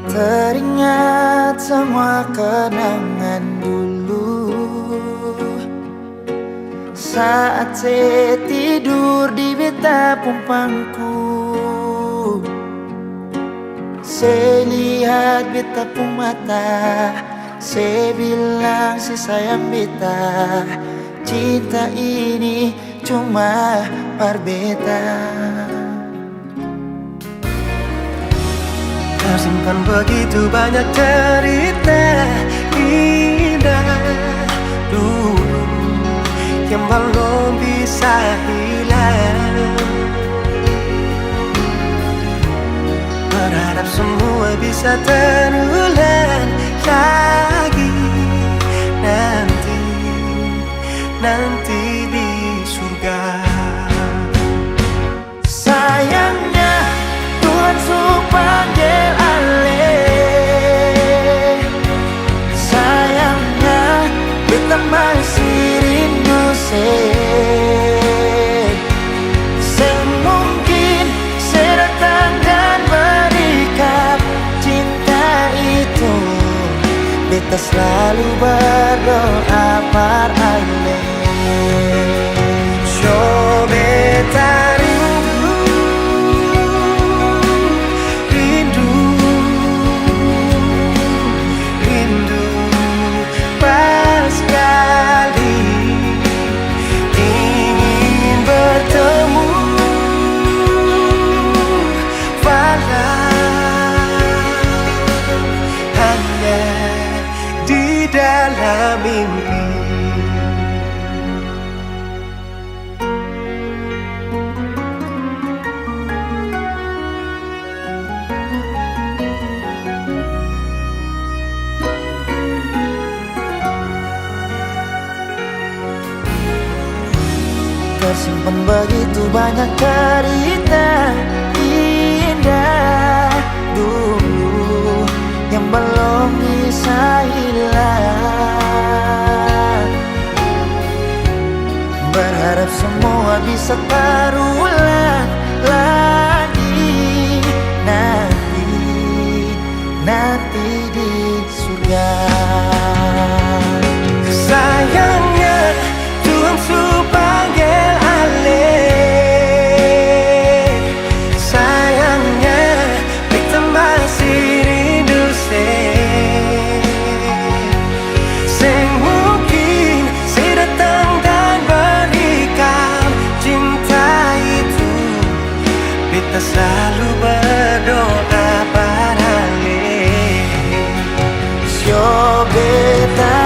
Teringat semua kenangan dulu saat saya tidur di betapung pangku. Saya lihat betapung mata, saya bilang si sayang beta, cinta ini cuma parbeta. Tersimpan begitu banyak cerita indah dulu yang belum bisa hilang. Berharap semua bisa terulang lagi nanti di surga. Sayangnya Tuhan suruh panggil alih. Sayangnya beta masih rindu semungkin saya datang dan berikan cinta itu. Beta selalu berdoa par alih. So beta rindu pas sekali ingin bertemu, walau hanya di dalam mimpi. Tersimpan begitu banyak cerita indah dulu yang belum bisa hilang. Berharap semua bisa terulang lagi nanti di surga. Sayangnya Tuhan suruh panggil alih. Sayangnya beta masih rindu mungkin saya datang dan berikan cinta itu. Beta selalu berdoa padalih. So beta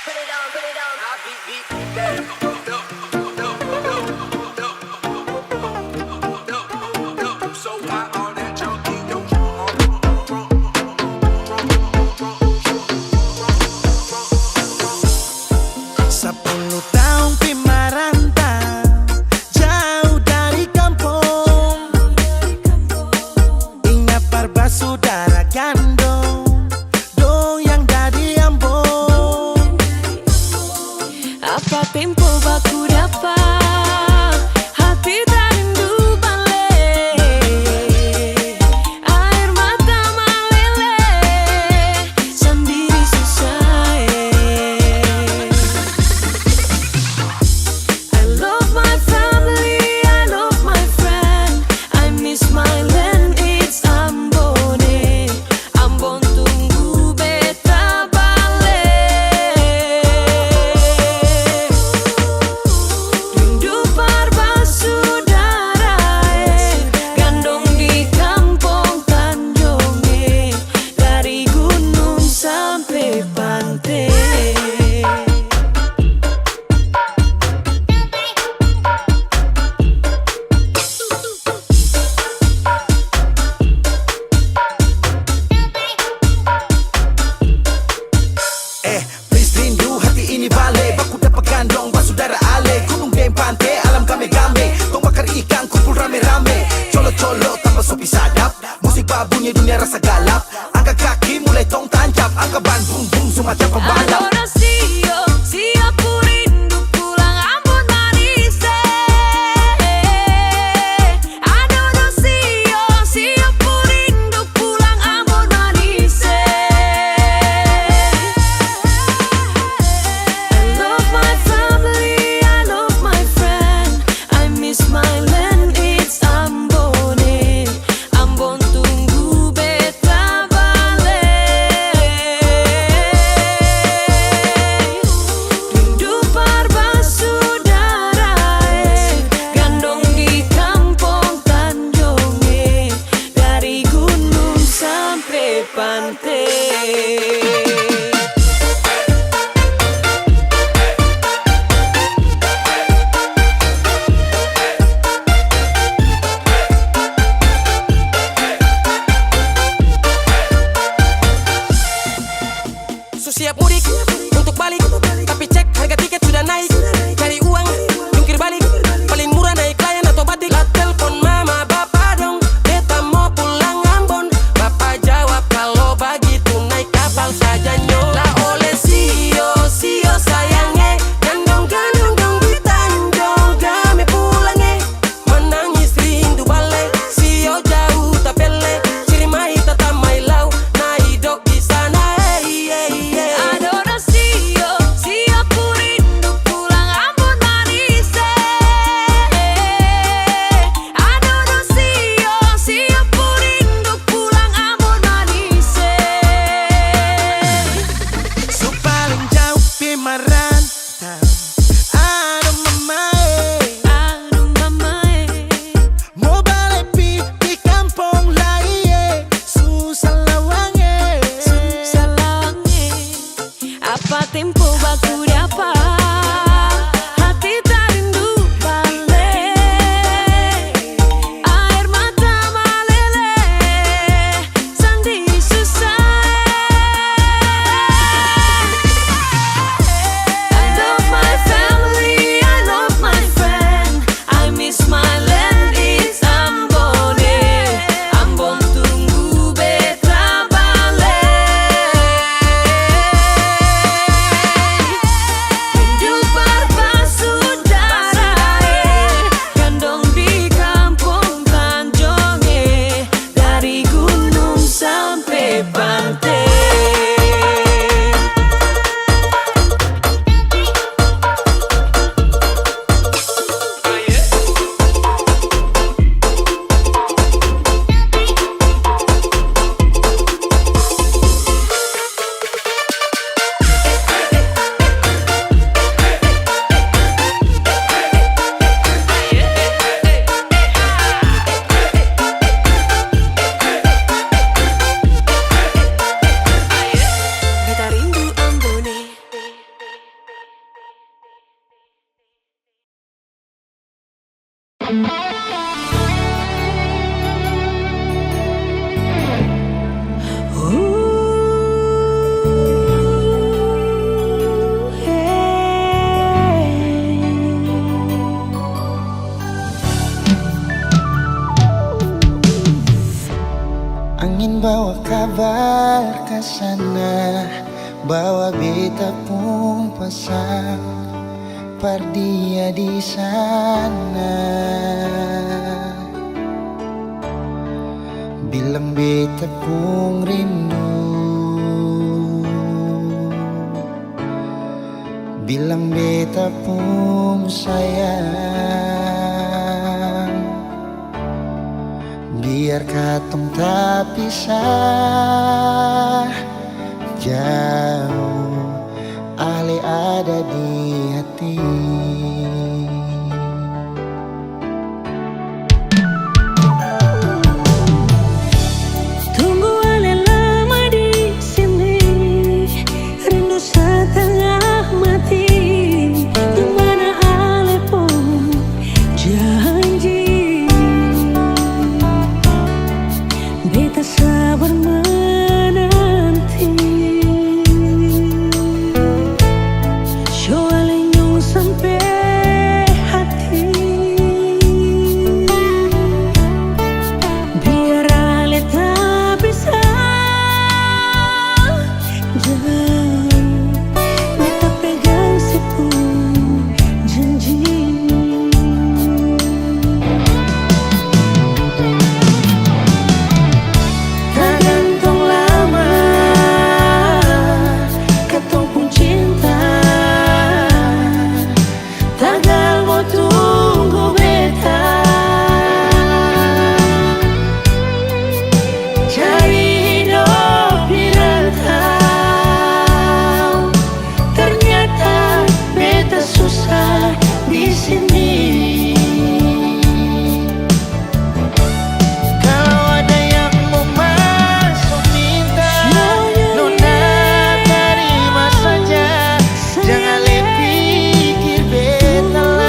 Put it on, put it on. baku dapat, hati tak rindu balik. Air mata meleleh, sendiri susah. I love my family, I love my friend. I miss my land, it's Ambon. Ambon tunggu beta balik. Rindu parbasaudara, gandong di kampung Tanjung, dari gunung sampai pantai. Please rindu hati ini balik. Baku dapat gandong basudara ale. Gunung dan pantai alam game-game. Tong bakar ikan kumpul rame-rame. Colo-colo tambah sopi sadap. Musik babunyi dunia rasa galap. Angkat kaki mulai tong tancap. Angkat ban bung bung semacam pembalap. Adorasio, siapa rindu pulang Ambon manis. Adorasio, siapa rindu pulang Ambon manis. I love my family, I love my friend. I miss my land, it's Ambon. Ambon tunggu beta balik. Rindu parbasaudara, gandong di kampung Tanjung, dari gunung sampai pantai. So siap mudik untuk balik, tapi cek harga tiket sudah naik. Cari uang, jungkir balik, paling murah naik layan atau batik. Lah telepon mama bapak dong, beta mau pulang Ambon. Bapak jawab kalau begitu naik kapal saja nyo. Lah oleh sio sayangnya, gandong-gandong dong di Tanjung kami pulangnya. Menangis rindu balik, sio jauh tak pele. Ciri mai tata mai lau, nai dok di sana. Adorasio, siapa rindu pulang Ambon manis. Adorasio, siapa rindu pulang Ambon manis. So paling jauh pimarantau. Aduh mamae. Aduh mamae, Mau balik di kampung lain. Susah lawange. susah lawangnya. Apa tempo baku dapat, hati tak rindu balik. Air mata meleleh, sendiri susah. I love my family, I love my friend. I miss my land, it's Ambon. Ambon tunggu beta balik. Rindu parbasaudara, gandong di kampung Tanjung, dari gunung sampai pantai. Beta rindu Ambon. Angin bawa kabar ke sana, bawa beta pun pasang. hampar dia di sana. Bilang beta pun rindu, bilang beta pun sayang. Biar katong tak pisah jauh, Ale ada di hati. Tunggu Ale lama di sini, rindu setengah mati. Di mana Ale pun janji, beta sabar menanti. Show Ale nyong sampai hati, biar Ale tak bisa jauh. Beta pegang sipu janji. Tak gantung lama katong pun cinta, tagal mo tunggu beta. Cari hidup di rantau, ternyata beta susah di sini. Kalau ada yang mau masuk minta, nona terima saja. Jangan pikir beta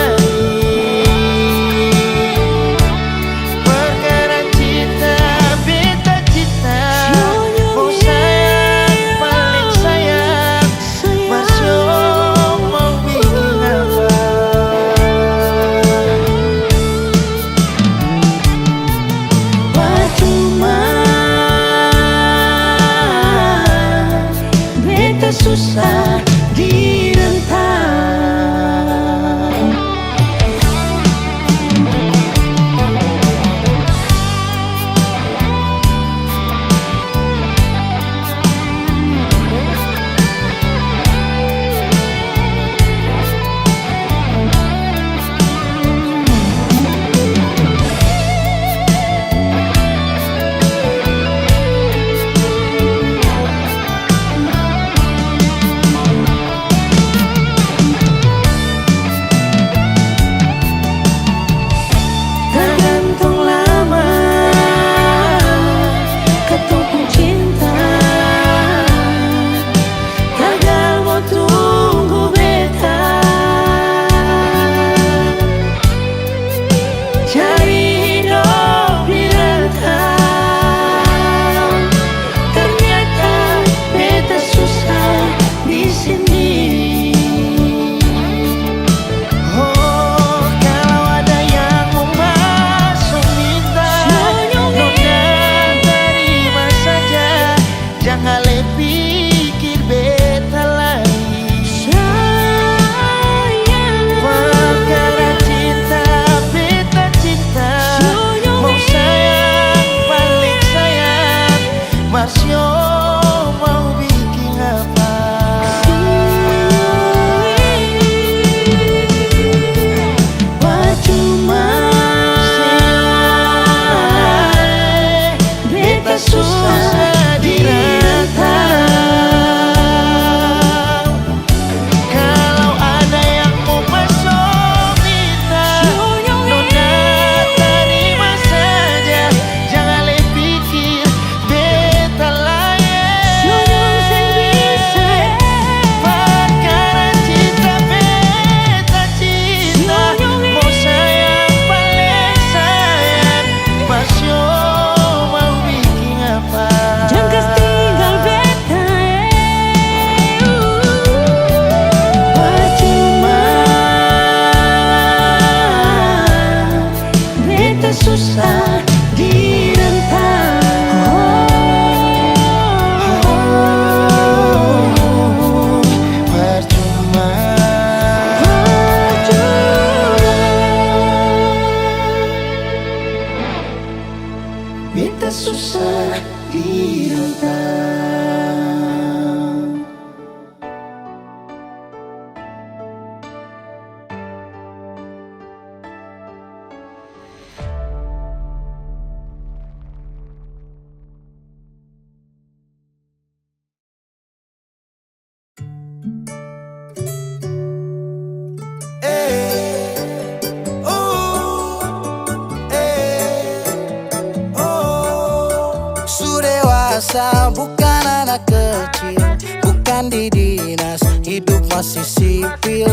masih sipil,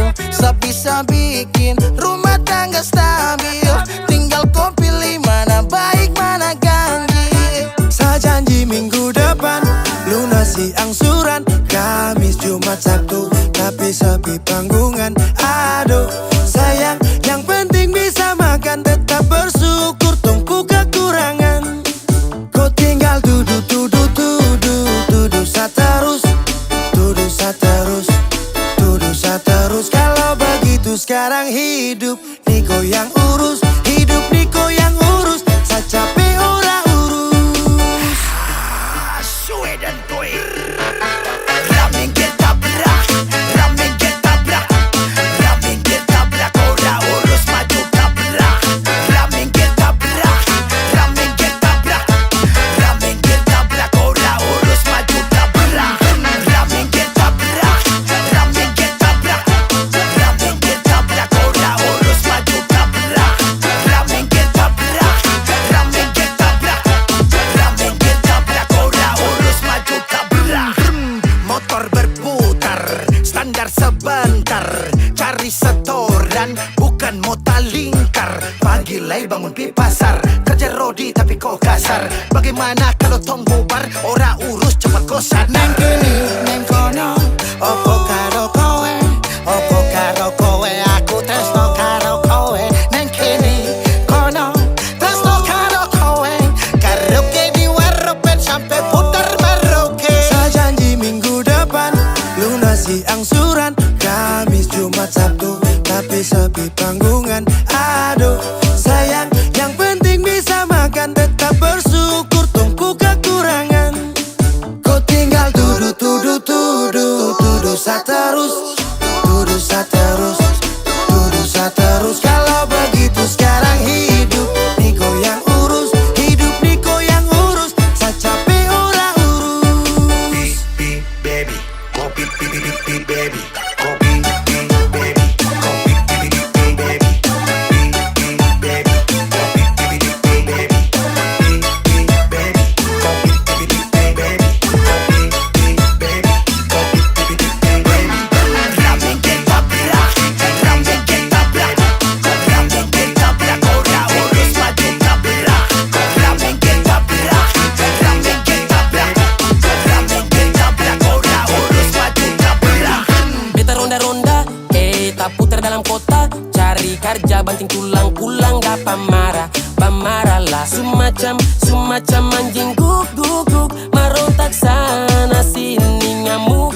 bisa bikin rumah tangga stabil. Tinggal kau pilih mana baik mana ganjil. Saya janji minggu depan lunasi angsuran, Kamis, Jumat, Sabtu, tapi sepi panggungan. Aduh sayang, yang penting bisa makan, tetap bersyukur, tunggu kekurangan. Kau tinggal duduk saterus, duduk saterus. Kalau begitu sekarang hidup Niko yang urus, hidup Niko yang urus. Saya capek orang urus. Sue dan Toy Ramen getabrak, ramen getabrak, ramen getabrak. Ora urus maju tabrak. Ramen getabrak, ramen getabrak, ramen getabrak. Ora urus maju tabrak. Ramen getabrak, ramen getabrak, ramen getabrak. Ora urus maju tabrak. Ramen getabrak, ramen getabrak, ramen getabrak. Ora urus maju tabrak. Motor berputar, standar sebentar, cari setoran, bukan mota lingkar. Pagi lay bangun pi pasar, kerja rodi tapi kok kasar. Bagaimana kalau tong bubar, ora urus cepat kosan. Neng kini, neng kono, opo karo kowe, opo karo kowe, aku tresno karo kowe. Neng kini, kono, tresno karo kowe, karaoke di warropen sampai putar maroke. Saya janji minggu depan lunasi angsuran, Kamis, Jumat, Sabtu, tapi sepi panggungan. Aduh sayang, yang penting bisa makan, tetap bersyukur, tunggu kekurangan. Kau tinggal duduk saterus, duduk saterus, duduk saterus. Kalau begitu sekarang hidup Niko yang urus, hidup Niko yang urus. Saya capek orang urus. Baby, kopi baby, kopi baby, kopi baby, ramen getabrak, ramen getabrak, ramen getabrak. Ora urus maju tabrak. Ramen getabrak, ramen getabrak, ramen getabrak. Ora urus maju tabrak. Beta ronda-ronda, tak putar dalam kota, cari kerja banting tulang, pulang gak pamarah lah. Semacam anjing guk, marontak sana sini, ngamuk.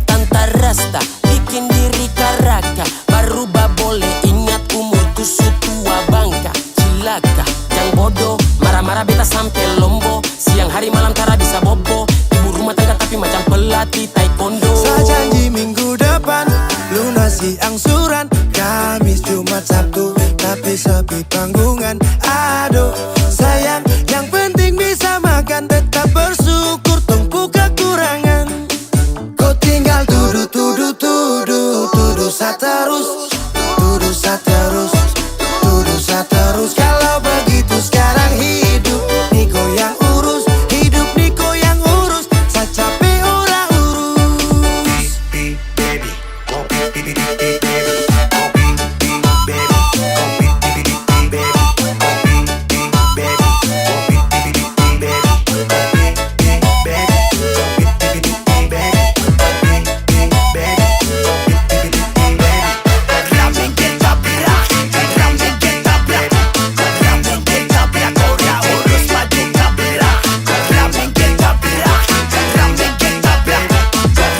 Tanta rasta, bikin diri karaka, baru boleh ingat umurku sutua bangka. Cilaka, yang bodoh, marah-marah beta sampai lombo. Siang hari malam cara bisa bobo, ibu rumah tangga tapi macam pelatih taekwondo. Saya janji minggu depan lunasi angsuran, Kamis, Jumat, Sabtu, tapi sepi panggungan. Aduh sayang, yang penting bisa makan, tetap bersyukur, tunggu kekurangan. Kau tinggal duduk saterus, duduk saterus, duduk saterus. Kalau begitu sekarang hidup Niko yang urus, hidup Niko yang urus. Saya capek orang urus. Baby, kopi baby, kopi baby, kopi baby, kopi baby, ramen getabrak, ramen getabrak, ramen getabrak. Ora urus maju tabrak. Ramen getabrak, ramen getabrak,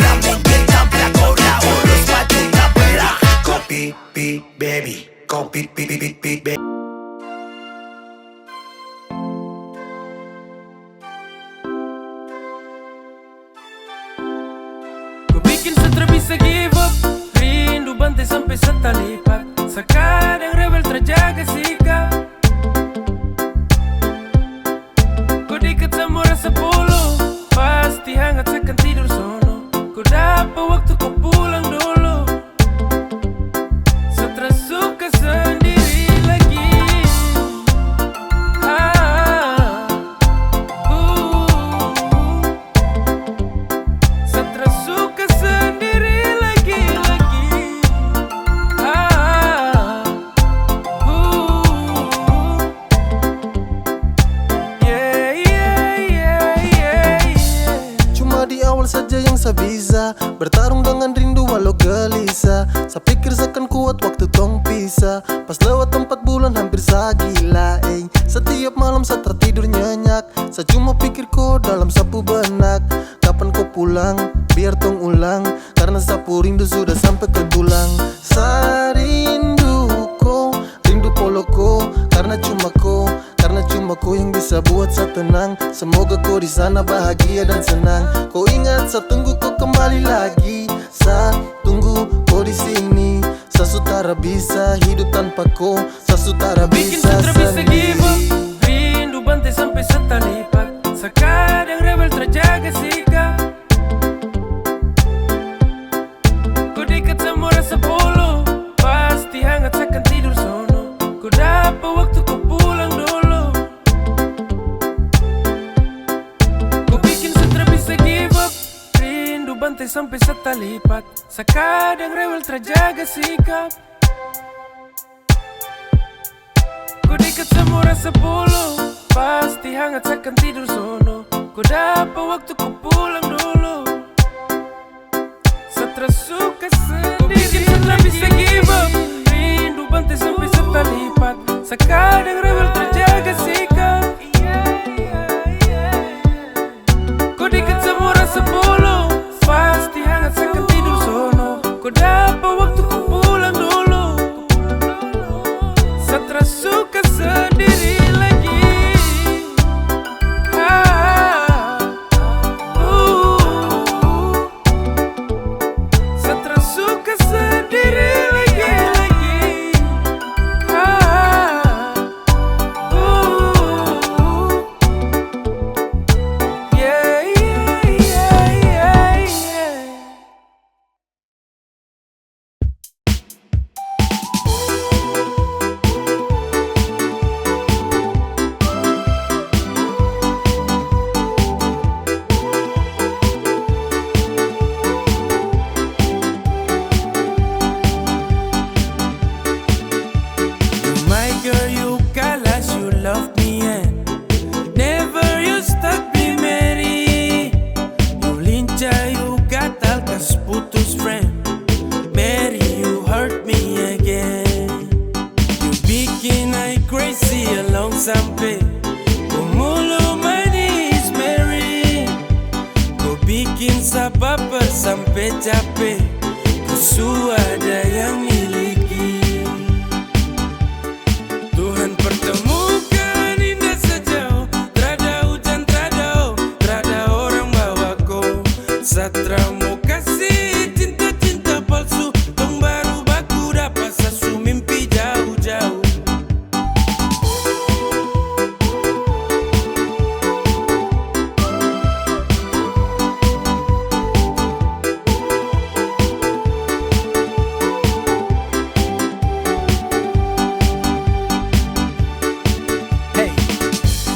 ramen getabrak. Ora urus maju tabrak. Kopi baby, kopi baby. Ku bikin sutra bisa give up, rindu bantai sampai setalipat. Sekarang rebel terjaga sikap. Ku diket sama rasa polo, pasti hangat sekan tidur sono. Ku dapat waktu ku pulang dulu. Stres suka sendiri lagi. Stres suka sendiri lagi. bisa bertarung dengan rindu walau gelisah. Saya pikir seakan kuat waktu tong pisah, pas lewat 4 bulan hampir saya gila. Setiap malam saya tertidur nyenyak, saya cuma pikir kau dalam sapu benak. Kapan kau pulang, biar tong ulang, karena sapu rindu sudah sampai ke tulang. Saya rindu kau, rindu polo kau, karena cuma kau yang bisa buat saya tenang. Semoga kau di sana bahagia dan senang. Kau ingat saya tunggu kau kembali lagi, saya tunggu kau di sini. Saya sutara bisa hidup tanpa kau, saya sutara Bikin bisa sutra bisa give up, sendiri. rindu bantai sampai setalipat. Sekadang rebel terjaga sikap. Ku dekat sama rasa polo, pasti hangat seakan tidur sono. Ku dapat waktu ku pulang dulu. Ku bikin sutra bisa give up, rindu bantai sampai setalipat. Sekadang rebel terjaga sikap. Ku dekat sama rasa polo, pasti hangat seakan tidur sono. Ku dapat waktu ku pulang dulu. Setelah suka sendiri. Ku bikin setelah bisa give up, rindu bantai sampai setalipat. Sekadang rebel terjaga sikap. Ku dekat sama rasa polo, pasti hangat seakan tidur sono. Ku dapat waktu ku pulang dulu. Setelah suka sendiri lagi. Setelah suka sendiri lagi. Yeah, yeah, yeah, yeah, yeah. My girl, you galas, you love me and never you stop me, Mary. You lincha, you gatal, kas putus friend. Mary, you hurt me again. You bikin I crazy along sampai kumulo manis, Mary. Kau bikin sa baper sampai capek, ku ada yang miliki. Tuhan pertemukan indah sejauh, terada hujan, terada orang bawa kau. Satra mau kasih cinta-cinta palsu, tong baru baku dapat sasu mimpi jauh-jauh. Hey,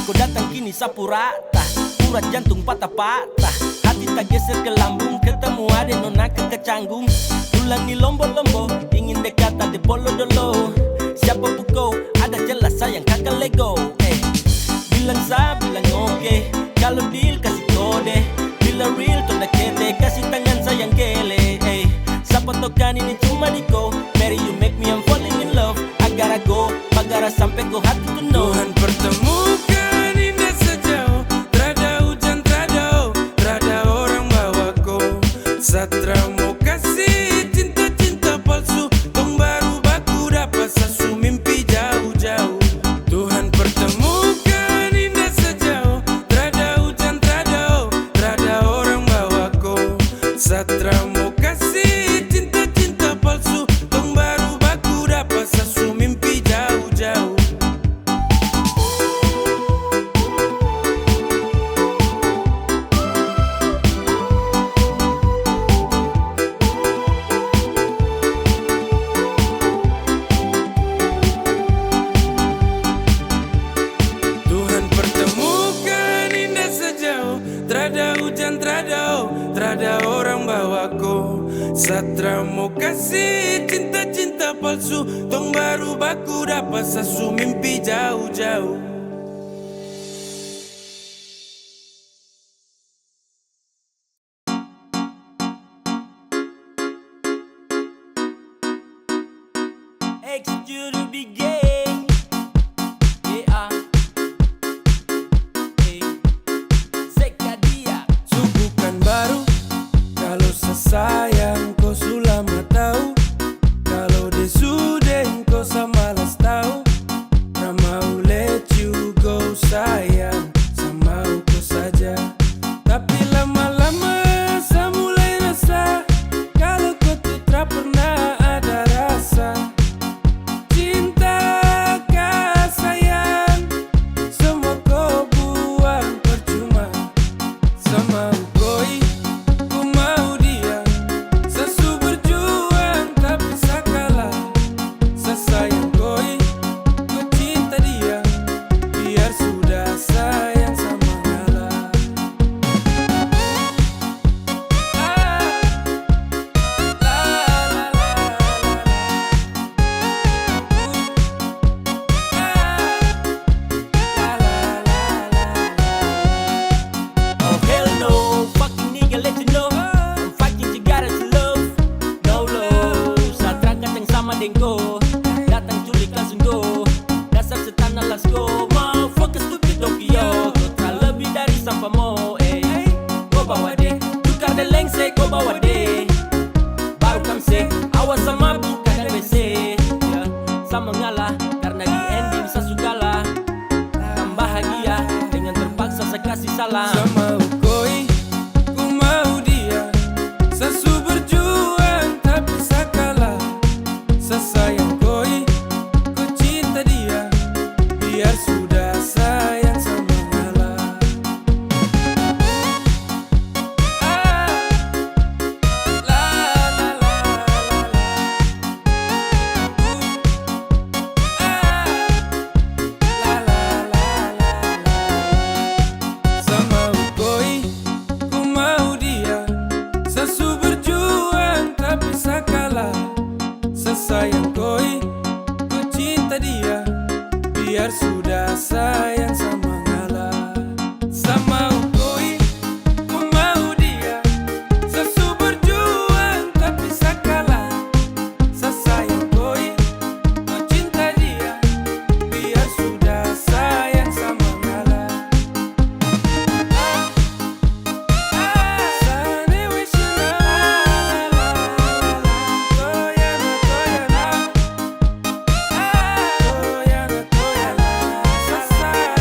kau datang kini sapu rata, urat jantung patah-patah, hati tak geser ke lambung, ketemu ada nona kecanggung. Tulang di lombo-lombo, ingin dekat ada bolo dolo. Siapa kau, ada jelas sayang kakak lego. Bilang sa, bilang oke, kalau deal kasih kode. Bila real tuh nak kete, kasih tangan sayang gele. Siapa tokan ini cuma di kau, Mary you make me I'm falling in love. Agar go, bagara sampai kau hati to know. Tuhan pertemukan indah sejauh, terada hujan, terada orang bawa kau. Satra mau kasih cinta-cinta palsu, tong baru baku dapat sasu mimpi jauh-jauh. Tuhan pertemukan indah sejauh, terada hujan, terada orang bawa kau. Satra mau kasih cinta-cinta palsu, tong baru baku dapat sasu mimpi jauh-jauh. Tuhan pertemukan indah sejauh, terada hujan, terada orang bawa kau. Satra mau kasih cinta-cinta palsu, tong baru baku dapat sasu mimpi jauh-jauh. you to be gay. Yeah. Hey. Sekadia. Subukan baru. Kalau sesayang kau sudah tahu. Kalau desuden kau samalas tahu. Nah mau let you go sayang. Sama kau saja. Tapi lama-lama saya mulai rasa kalau kau tuh tak pernah ada rasa. Cinta kah sayang, semua kau buang percuma. Sama koi, ku mau dia. Sesu berjuang tapi saya kalah. Saya sayang koi, ku cinta dia. Biar sudah sayang sama ngalah. Oh hell no, fucking nigga let you know I'm fighting Jakarta to love, no love. Saat rangkat yang sama dengko, datang culik langsung go. Dasar setan let's go, motherfucker stupid Tokyo. Kau tak lebih dari sampah mo, kau bawa deh, tukar dan lengse kau bawa deh. Baru kamse, awas sama buka dan WC ya. Sama ngalah, karena di ending saya sukalah. Kan bahagia, dengan terpaksa saya kasih salam. Sama koi, ku mau dia. Sesu berjuang tapi saya kalah. Saya sayang koi, ku cinta dia. Biar sudah sayang sama ngalah. La la la la la. La la la la la. Sama koi, ku mau dia. Sesu berjuang tapi saya kalah. Saya sayang koi, ku cinta dia. Biar sudah sayang sama ngalah. Sama koi, ku mau dia. Sesu berjuang tapi saya kalah. Saya sayang koi, ku cinta dia. Biar sudah sayang sama ngalah. Sane wishina la la la. Toyana toyana. Toyana toyana. Sasai.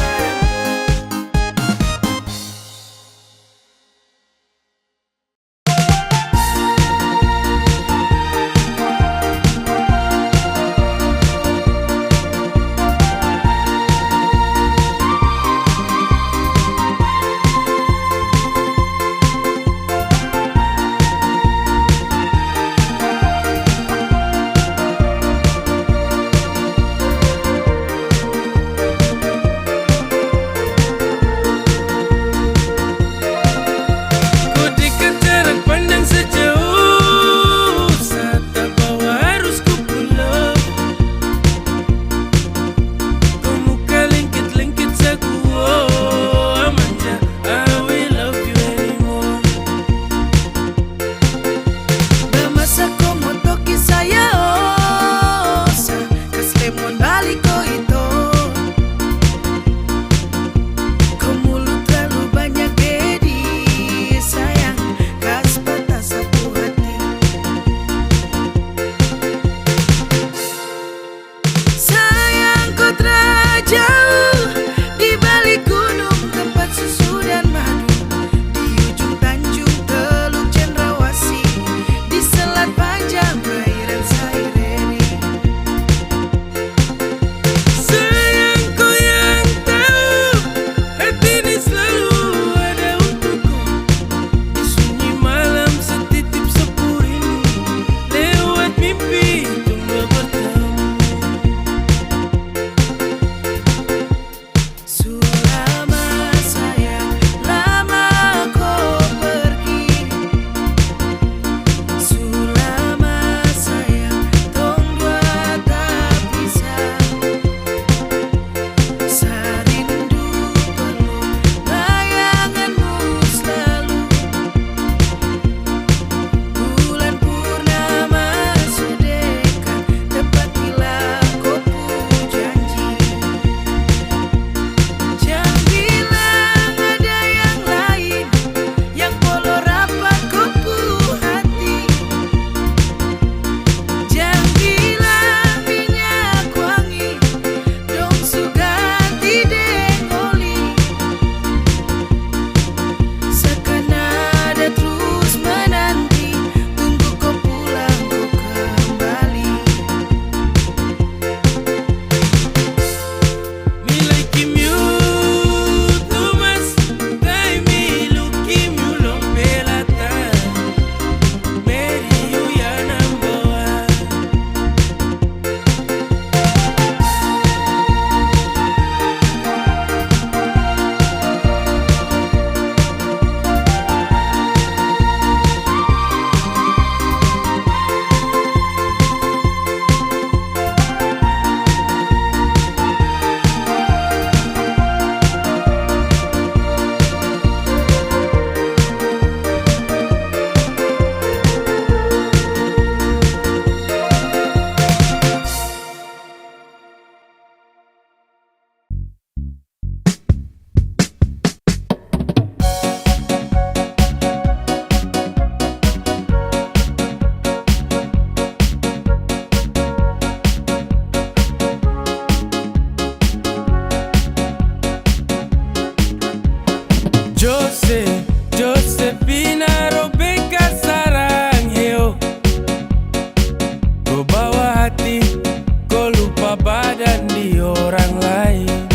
bawa badan di orang lain.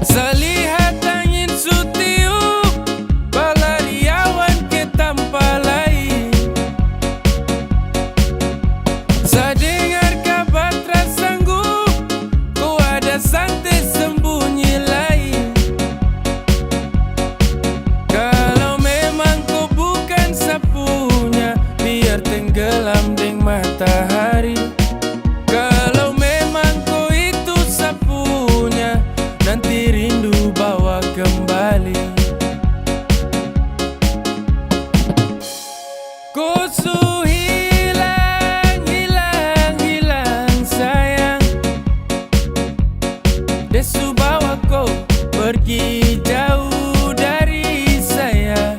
Selihat angin sutiup, balariawan ke tanpa lain. Saya dengar kabar tersanggup, kau ada santai sembunyi lain. Kalau memang kau bukan sapunya, biar tenggelam deng matahari. Kalau memang kau itu sapunya, nanti rindu bawa kembali. Kau su hilang, hilang, hilang sayang. Desu bawa kau pergi jauh dari saya.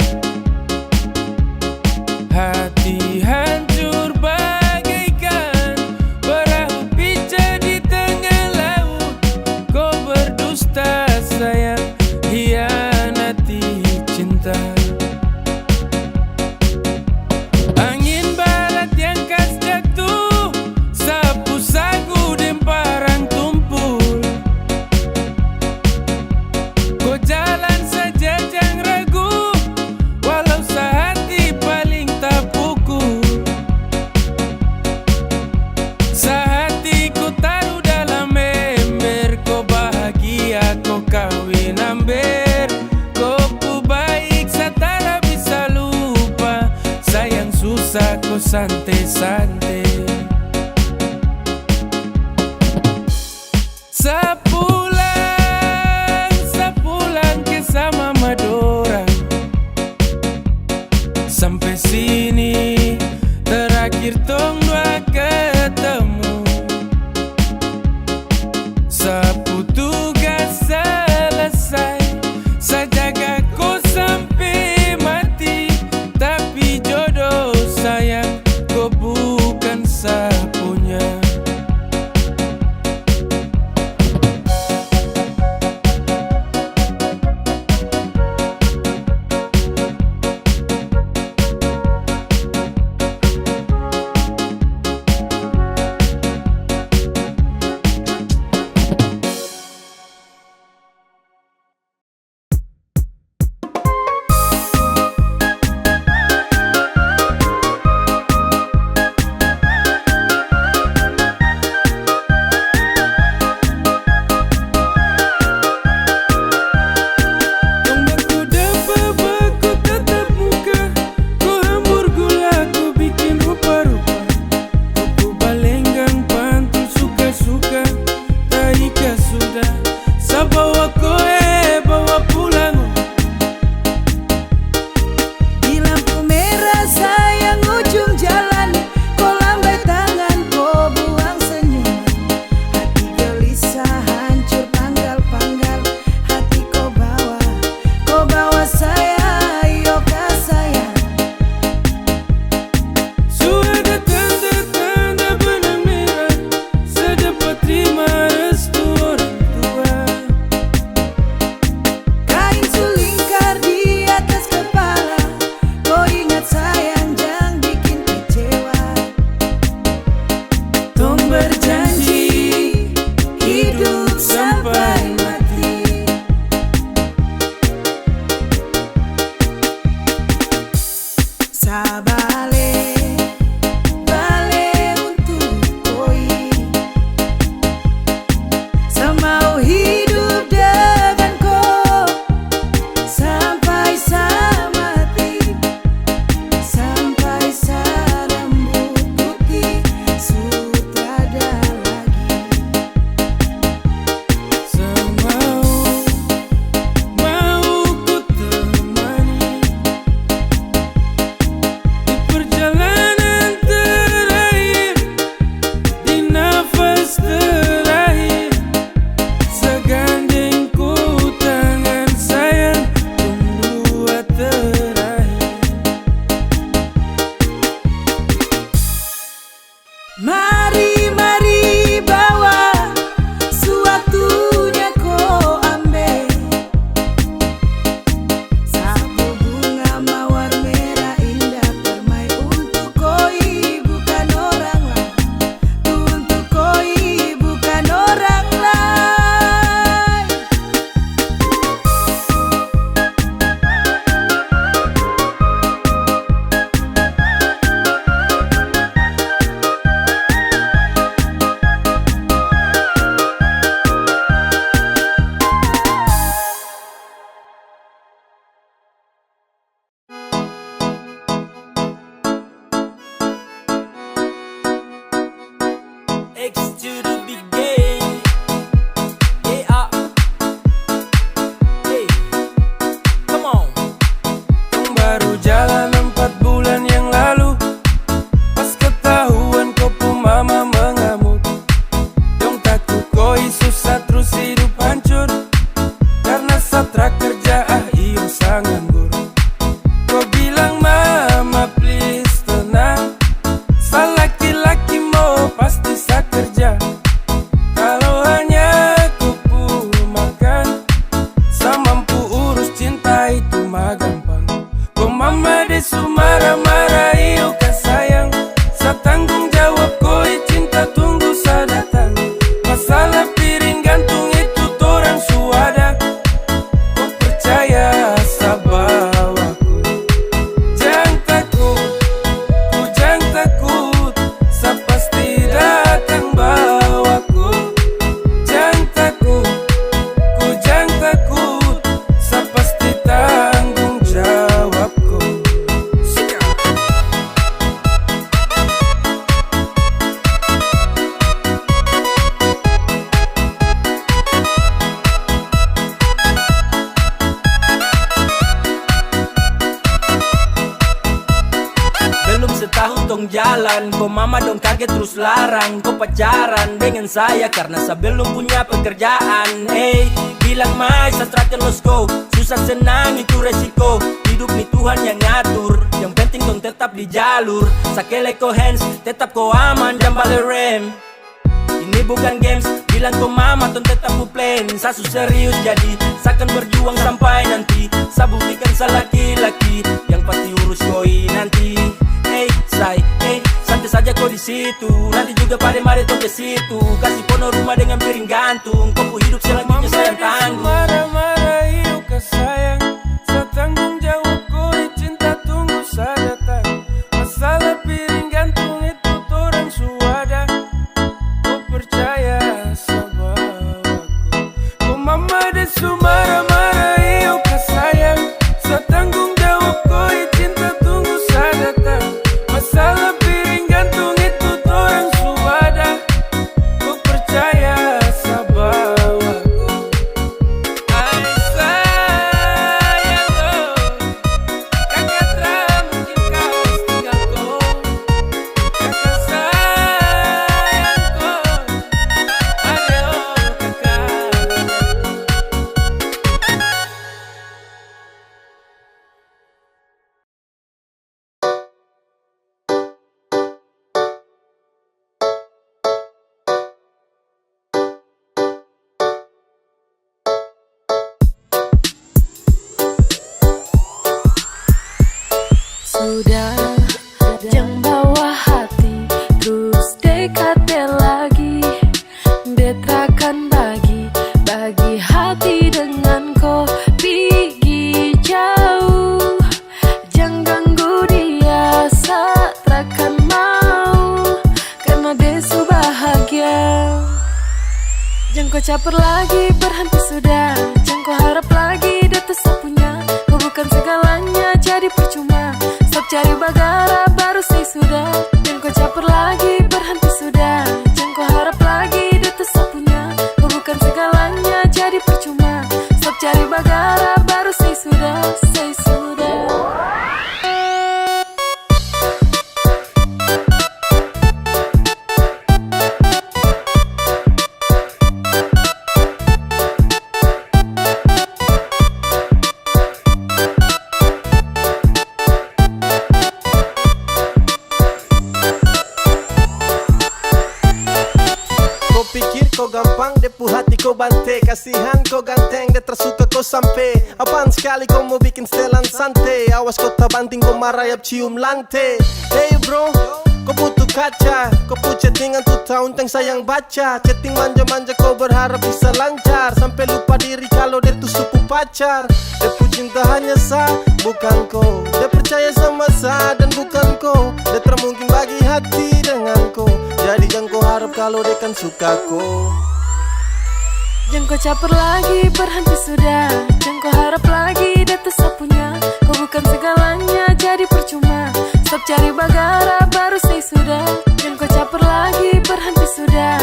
Hati hancur bagaikan perahu pincah di tengah laut. Kau berdusta sayang, hianati cinta. Angin barat yang khas jatuh, sapu sagu dan parang tumpul. Kau jalan saja jangan ragu, walau sehati paling tak pukul. Sehati ku taruh dalam ember, kau bahagia kau kawin amber. Kau ku baik satara bisa lupa, sayang susah kau santai-santai. Sepulang, sepulang ke sama Madura. Sampai sini terakhir tong dua ketemu. Sapu tugas selesai, saya jaga kau sampai mati. Tapi jodoh sayang, kau bukan sapunya. X to the big game. Yeah, hey, come on. Baru jalan 4 bulan yang lalu, pas ketahuan kopu mama mengamuk. Dong takut koi susah terus hidup hancur, karena satra kerja iyo sangat nganggur. Kau bilang mama please tenang, sa laki-laki mau pasti sa kerja. Kalau hanya kopu makan, sa mampu urus cinta itu mah gampang. Kau mama desu marah-marah iyo kan sayang, sa tanggung jawab koi cinta tunggu sa datang. Masalah piring gantung itu torang suada, kau percaya sa bawaku. Jangan takut, ku jangan takut, sa pasti datang bawaku. Jangan takut, ku jangan takut, sa pasti tanggung jawabku. Belum setahun tong jalan, kok mama dong kaget terus larang. Kau pacaran dengan saya karena saya belum punya pekerjaan. Hey, bilang mai saya terakhir let's go. Susah senang itu resiko, hidup nih Tuhan yang ngatur. Yang penting dong tetap di jalur. Sakele ko hands, tetap ko aman dan balik rem. Ini bukan games, bilang ko mama ton tetap ku plan. Saya serius jadi, saya akan berjuang sampai nanti. Saya buktikan saya laki-laki yang pasti urus koi nanti. Hey, hey, santai saja kau di situ. Nanti juga pada mari tong ke situ. Kasih pono rumah dengan piring gantung. Kau hidup selanjutnya saya yang tanggung. Marah-marah iyo ke sayang, sa tanggung jawab koi cinta tunggu sa datang. Masalah piring gantung itu torang suada, kau percaya sa bawaku. Kau mama desu marah-marah iyo ke sayang, sa tanggung jawab koi cinta tunggu sa datang. Masalah piring gantung itu torang suada, kau percaya sa bawaku. Ay sayang ko, kakak mungkin kau tinggal ko. Kakak sayang ko, adeo kakak. Sudah, jangan bawa hati, terus dekatnya lagi. Detrakan bagi hati dengan kau pergi jauh. Jangan ganggu dia, satrakan mau, karena desu bahagia. Jangan kau caper lagi, berhenti sudah. Jangan kau harap lagi, dia tuh punya. Kau bukan segalanya, jadi percuma. Stop cari bagara, baru say sudah. Jangan kau caper lagi, berhenti sudah. Jangan kau harap lagi, dia tuh punya. Kau bukan segalanya, jadi percuma. Stop cari bagara, baru say sudah, say sudah. Kau pikir kau gampang, depu hati kau bante. Kasihan kau ganteng, dia tersuka kau sampai. Apaan sekali kau mau bikin setelan santai. Awas kau tak banting, kau marayap cium lantai. Hey bro, kau butuh kaca. Kau pun chattingan tuh tahun teng sayang baca. Chatting manja-manja kau berharap bisa lancar. Sampai lupa diri kalau dia tuh suku pacar. Depu cinta hanya sa, bukan kau. Dia percaya sama sa dan bukan kau. Dia termungkin bagi hati dengan kau. Jadi jangan kau harap kalau dia kan suka kau. Jangan kau caper lagi, berhenti sudah. Jangan kau harap lagi, dia tuh punya. Kau bukan segalanya, jadi percuma. Stop cari bagara, baru say sudah. Jangan kau caper lagi, berhenti sudah.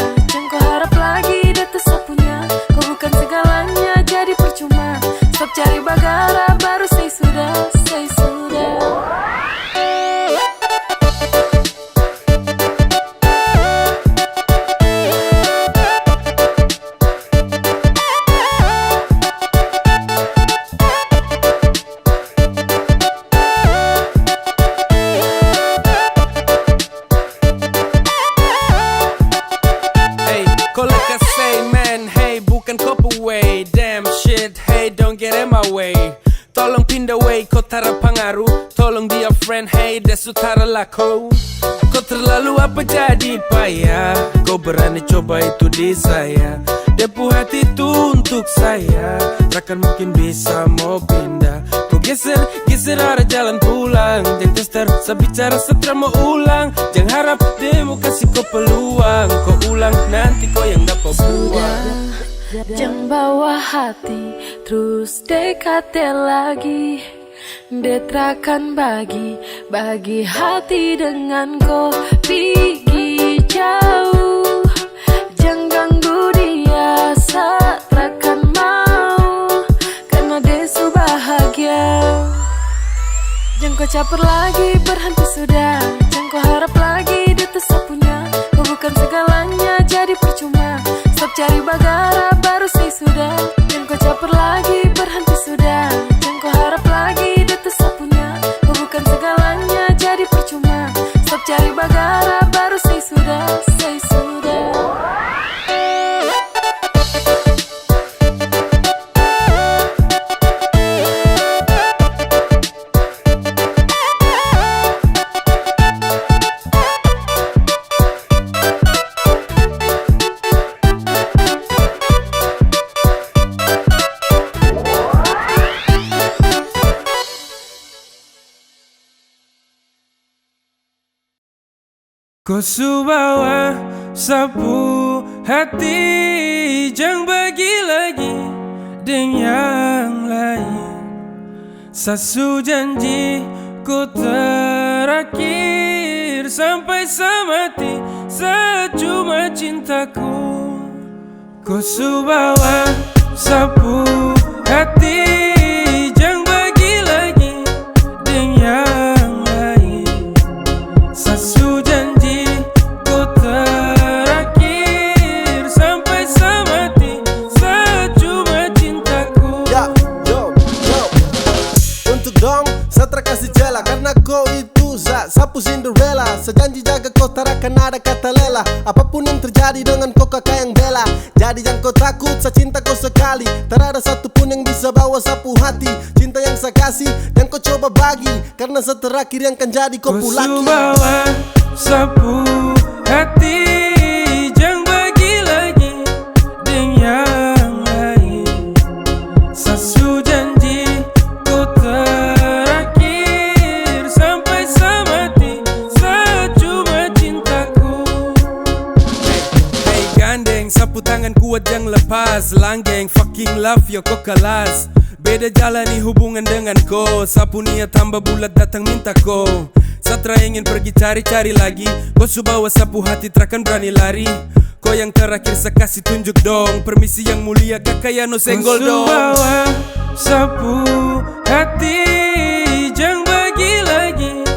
utaralah kau. Kau terlalu apa jadi payah. Kau berani coba itu di saya. Depu hati itu untuk saya. Takkan mungkin bisa mau pindah. Kau geser arah jalan pulang. Jangan tester, bicara setelah mau ulang. Jangan harap demo kasih kau peluang. Kau ulang nanti kau yang dapat buang. Jangan bawa hati terus dekati lagi. Detrakan bagi hati dengan kau pergi jauh. Jangan ganggu dia saat takkan mau, karena dia su bahagia. Jangan kau caper lagi, berhenti sudah. Jangan kau harap lagi dia tetap punya. Kau bukan segalanya jadi percuma. Stop cari bagara baru saya sudah. Jangan kau caper lagi, berhenti sudah. Jangan kau harap lagi dia tetap punya. Kau bukan segalanya jadi percuma. Stop cari bagara baru saya sudah. Saya sudah. Kau subawa sapu hati. Jangan bagi lagi dengan yang lain. Sasu janji ku terakhir sampai semati. Secuma cintaku. Kau subawa sapu hati. Jangan bagi lagi dengan yang lain. Sasu janji ku terakhir sampai semati. Secuma cintaku. Ya, yo. Untuk dong, setra kasih jela. Karena kau itu sapu Cinderella. Sejanji jaga kau tak akan ada kata lela. Apapun yang terjadi dengan kau kakak yang bela. Jadi jangan kau takut, saya cinta kau sekali. Tak ada satupun yang bisa bawa sapu hati. Cinta yang saya kasih, yang kau coba bagi. Karena seterakhir yang kan jadi kau pulaki. Kau bawa sapu hati. Jangan bagi lagi dengan yang lain. Sasu janji ku terakhir sampai semati. Secuma cintaku. Hey gandeng, sapu tangan kuat jangan lepas. Langgeng, fucking love yo kau kelas. Beda jalani hubungan dengan kau. Sapu niat tambah bulat datang minta kau. Satra ingin pergi cari-cari lagi. Kau subawa sapu hati terakan berani lari. Kau yang terakhir saya kasih tunjuk dong. Permisi yang mulia kakak ya no senggol dong. Kau subawa sapu hati. Jangan bagi lagi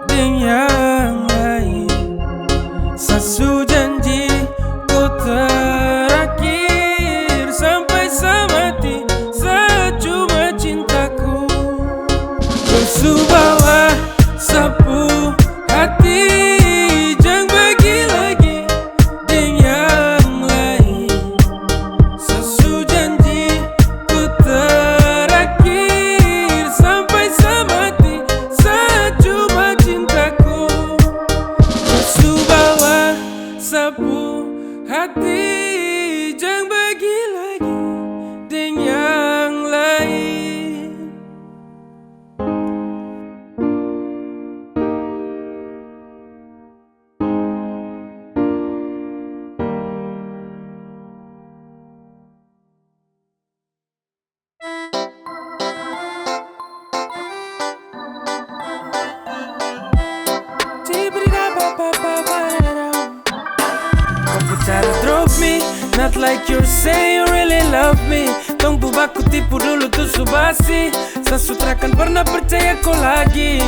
dengan yang lain. Sasu janji ku terakhir sampai semati. Secuma cintaku. Kau subawa sapu hati. Jangan bagi lagi dengan yang lain. Sasu janji ku terakhir sampai semati. Secuma cintaku. Kau subawa sapu hati. Jangan bagi lagi dengan yang lain. Kau cara drop me, not like you're saying you really love me. Tong bubaku tipu dulu tuh subasi. Sasutra kan pernah percaya kau lagi.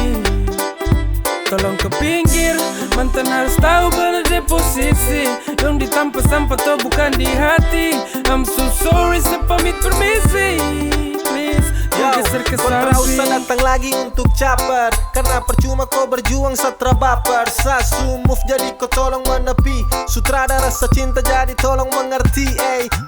Tolong ke pinggir, mantan harus tahu benar dia posisi. Yang ditampa sampah tuh bukan di hati. I'm so sorry, saya pamit permisi. Please, jangan geser ke Kontrausa samping. datang lagi untuk caper. Karena percuma kau berjuang satra baper. Sasu move jadi kau tolong menepi. Sutradara rasa cinta jadi tolong mengerti.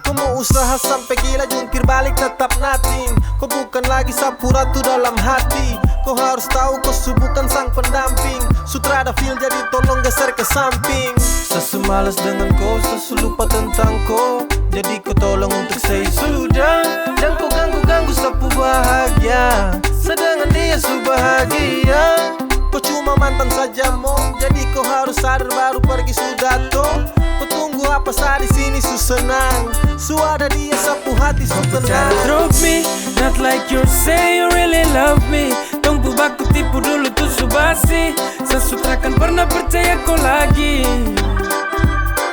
Kau mau usaha sampai gila jungkir balik tetap nothing. Kau bukan lagi sapu ratu dalam hati. Kau harus tahu kau bukan sang pendamping. trada feel jadi tolong geser ke samping. Sesemalas dengan kau, seselupa tentang kau, jadi kau tolong untuk say sudah. Dan kau ganggu-ganggu sapu bahagia, sedangkan dia su bahagia. Kau cuma mantan saja mom, jadi kau harus sadar baru pergi sudah toh. Kau tunggu apa saat di sini su senang, su ada dia sapu hati su tenang. Drop me, not like you say you really love me. Tunggu baku tipu dulu tuh su basi. Sesutra kan pernah percaya kau lagi.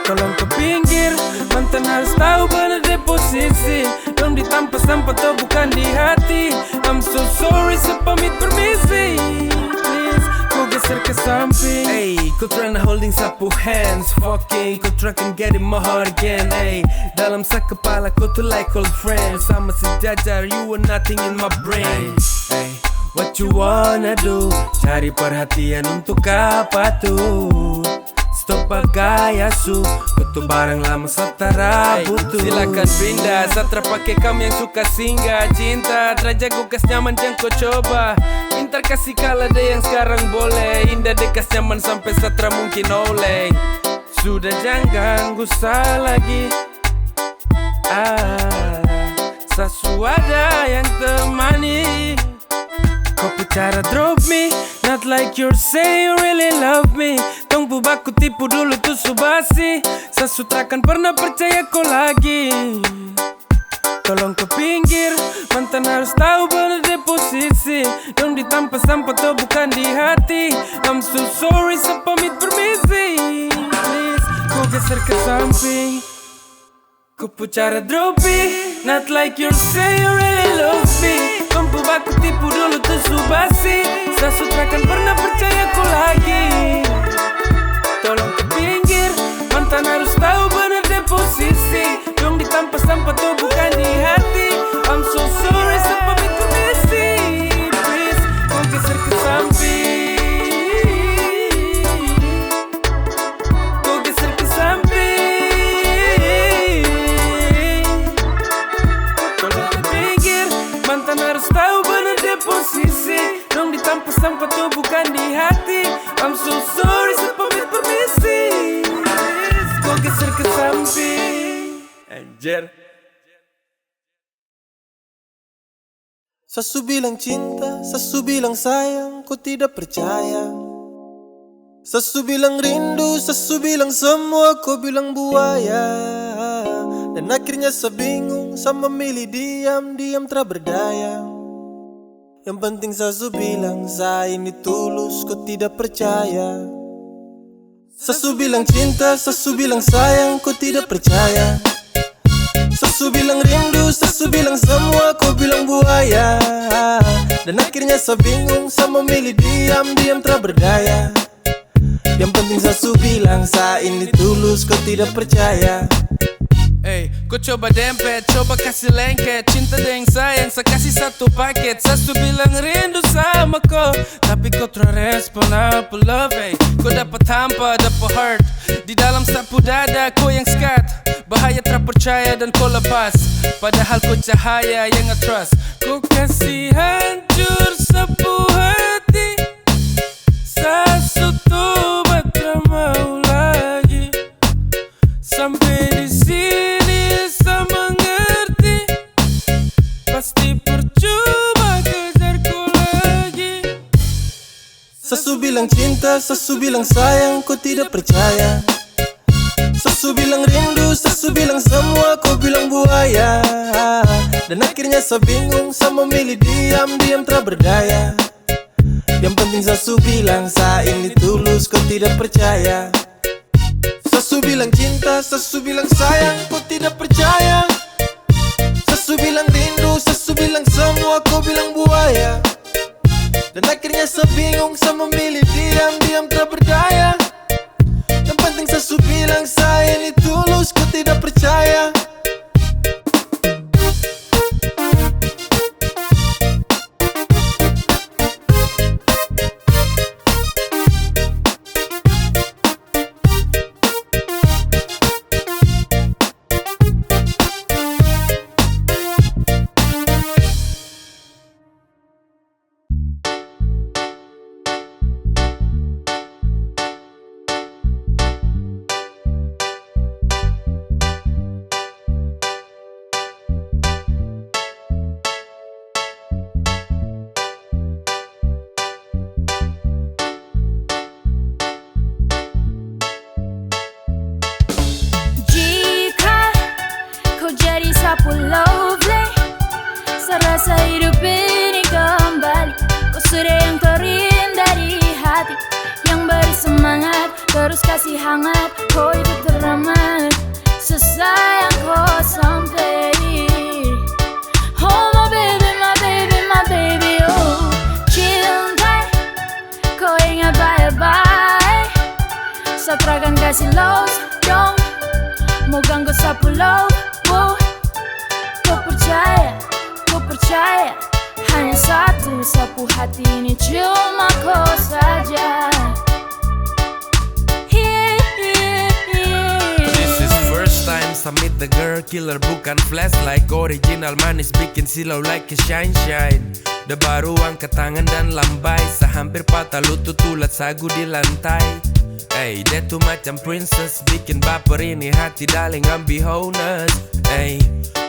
Tolong ke pinggir, mantan harus tahu benar di posisi. Dong ditampas-tampas tuh bukan di hati. I'm so sorry, sepamit permisi. Please, kau geser ke samping. Hey, kau tryna holding sapu hands. Fucking, kau try can get in my heart again. Hey, dalam sak kepala kau tuh like old friends. Sama sejajar, you were nothing in my brain. Hey, what you wanna do? Cari perhatian untuk apa tuh? Stop gaya su, betul barang lama setara butuh. Silakan pindah, satra pakai kamu yang suka singgah. Cinta, terjaga kas nyaman jangan kau coba. Intar kasih kala deh yang sekarang boleh. Indah deh kas nyaman sampai satra mungkin oleh. Sudah jangan gusah lagi. Sesuada yang temani. Kau bicara drop me, not like you say you really love me. Tunggu baku tipu dulu tuh su basi. Sesutra kan pernah percaya kau lagi. Tolong ke pinggir, mantan harus tahu benar di posisi. Dong ditampas sampah tuh bukan di hati. I'm so sorry, sepamit permisi. Please, kau geser ke samping. Kau bicara drop me, not like you say you really love me. Tunggu baku tipu dulu tuh su basi. Sesutra kan pernah percaya kau lagi. Tolong ke pinggir, mantan harus tahu benar di posisi. Dong ditampas sampah tuh bukan di hati. I'm so sorry, sepamit permisi. Please, kau geser ke samping. Kau geser ke samping. Tolong ke pinggir, mantan harus tahu benar di posisi. Dong ditampas sampah tuh bukan di hati. I'm so sorry, sepamit permisi. Kau geser ke samping. Anjir. Sesu bilang cinta, sesu bilang sayang, kau tidak percaya. Sesu bilang rindu, sesu bilang semua, kau bilang buaya. Dan akhirnya saya bingung, saya memilih diam-diam tak berdaya. Yang penting sesu bilang saya ini tulus, kau tidak percaya. Sesu bilang cinta, sesu bilang sayang, kau tidak percaya. Sesu bilang rindu, sesu bilang semua, kau bilang buaya. Dan akhirnya saya bingung, saya memilih diam-diam tak berdaya. Yang penting sesu bilang saya ini tulus, kau tidak percaya. Hey, kau coba dempet, coba kasih lengket. Cinta dan sayang, saya kasih satu paket. Sesu bilang rindu sama kau, tapi kau terrespon apa love. Hey, kau dapat hampa, dapat heart. Di dalam sapu dada, kau yang skat. Bahaya terpercaya dan kau lepas. Padahal kau cahaya yang nge-trust. Kau kasih hancur sapu hati. Sesu tuh tak mau lagi. Sampai di sini saya mengerti. Pasti percuma kejarku lagi. Sesu bilang cinta, sesu bilang sayang, kau tidak percaya. Sesu bilang rindu, sesu bilang semua, kau bilang buaya. Dan akhirnya saya bingung, saya memilih diam-diam tak berdaya. Yang penting sesu bilang saya ini tulus, kau tidak percaya. Sesu bilang cinta, sesu bilang sayang, kau tidak percaya. Sesu bilang rindu, sesu bilang semua, kau bilang buaya. Dan akhirnya saya bingung, saya memilih diam-diam tak berdaya. Yang penting sesu bilang saya ini tulus, kau tidak percaya. terus kasih hangat. Kau itu teramat, sesayang kau sampai. Oh my baby, my baby, my baby, oh cinta, kau ingat baik-baik. Satrakan kasih love, dong mau ganggu sapu love. Kau percaya, hanya satu sapu hati ini cuma kau saja. This is first time I meet the girl killer, bukan flashlight. Original manis bikin silau like a shine. Dah baru angkat tangan dan lambai, sehampir patah lutut ulat sagu di lantai. Ey, dia tuh macam princess, bikin baper ini hati darling I'm honest. Ey,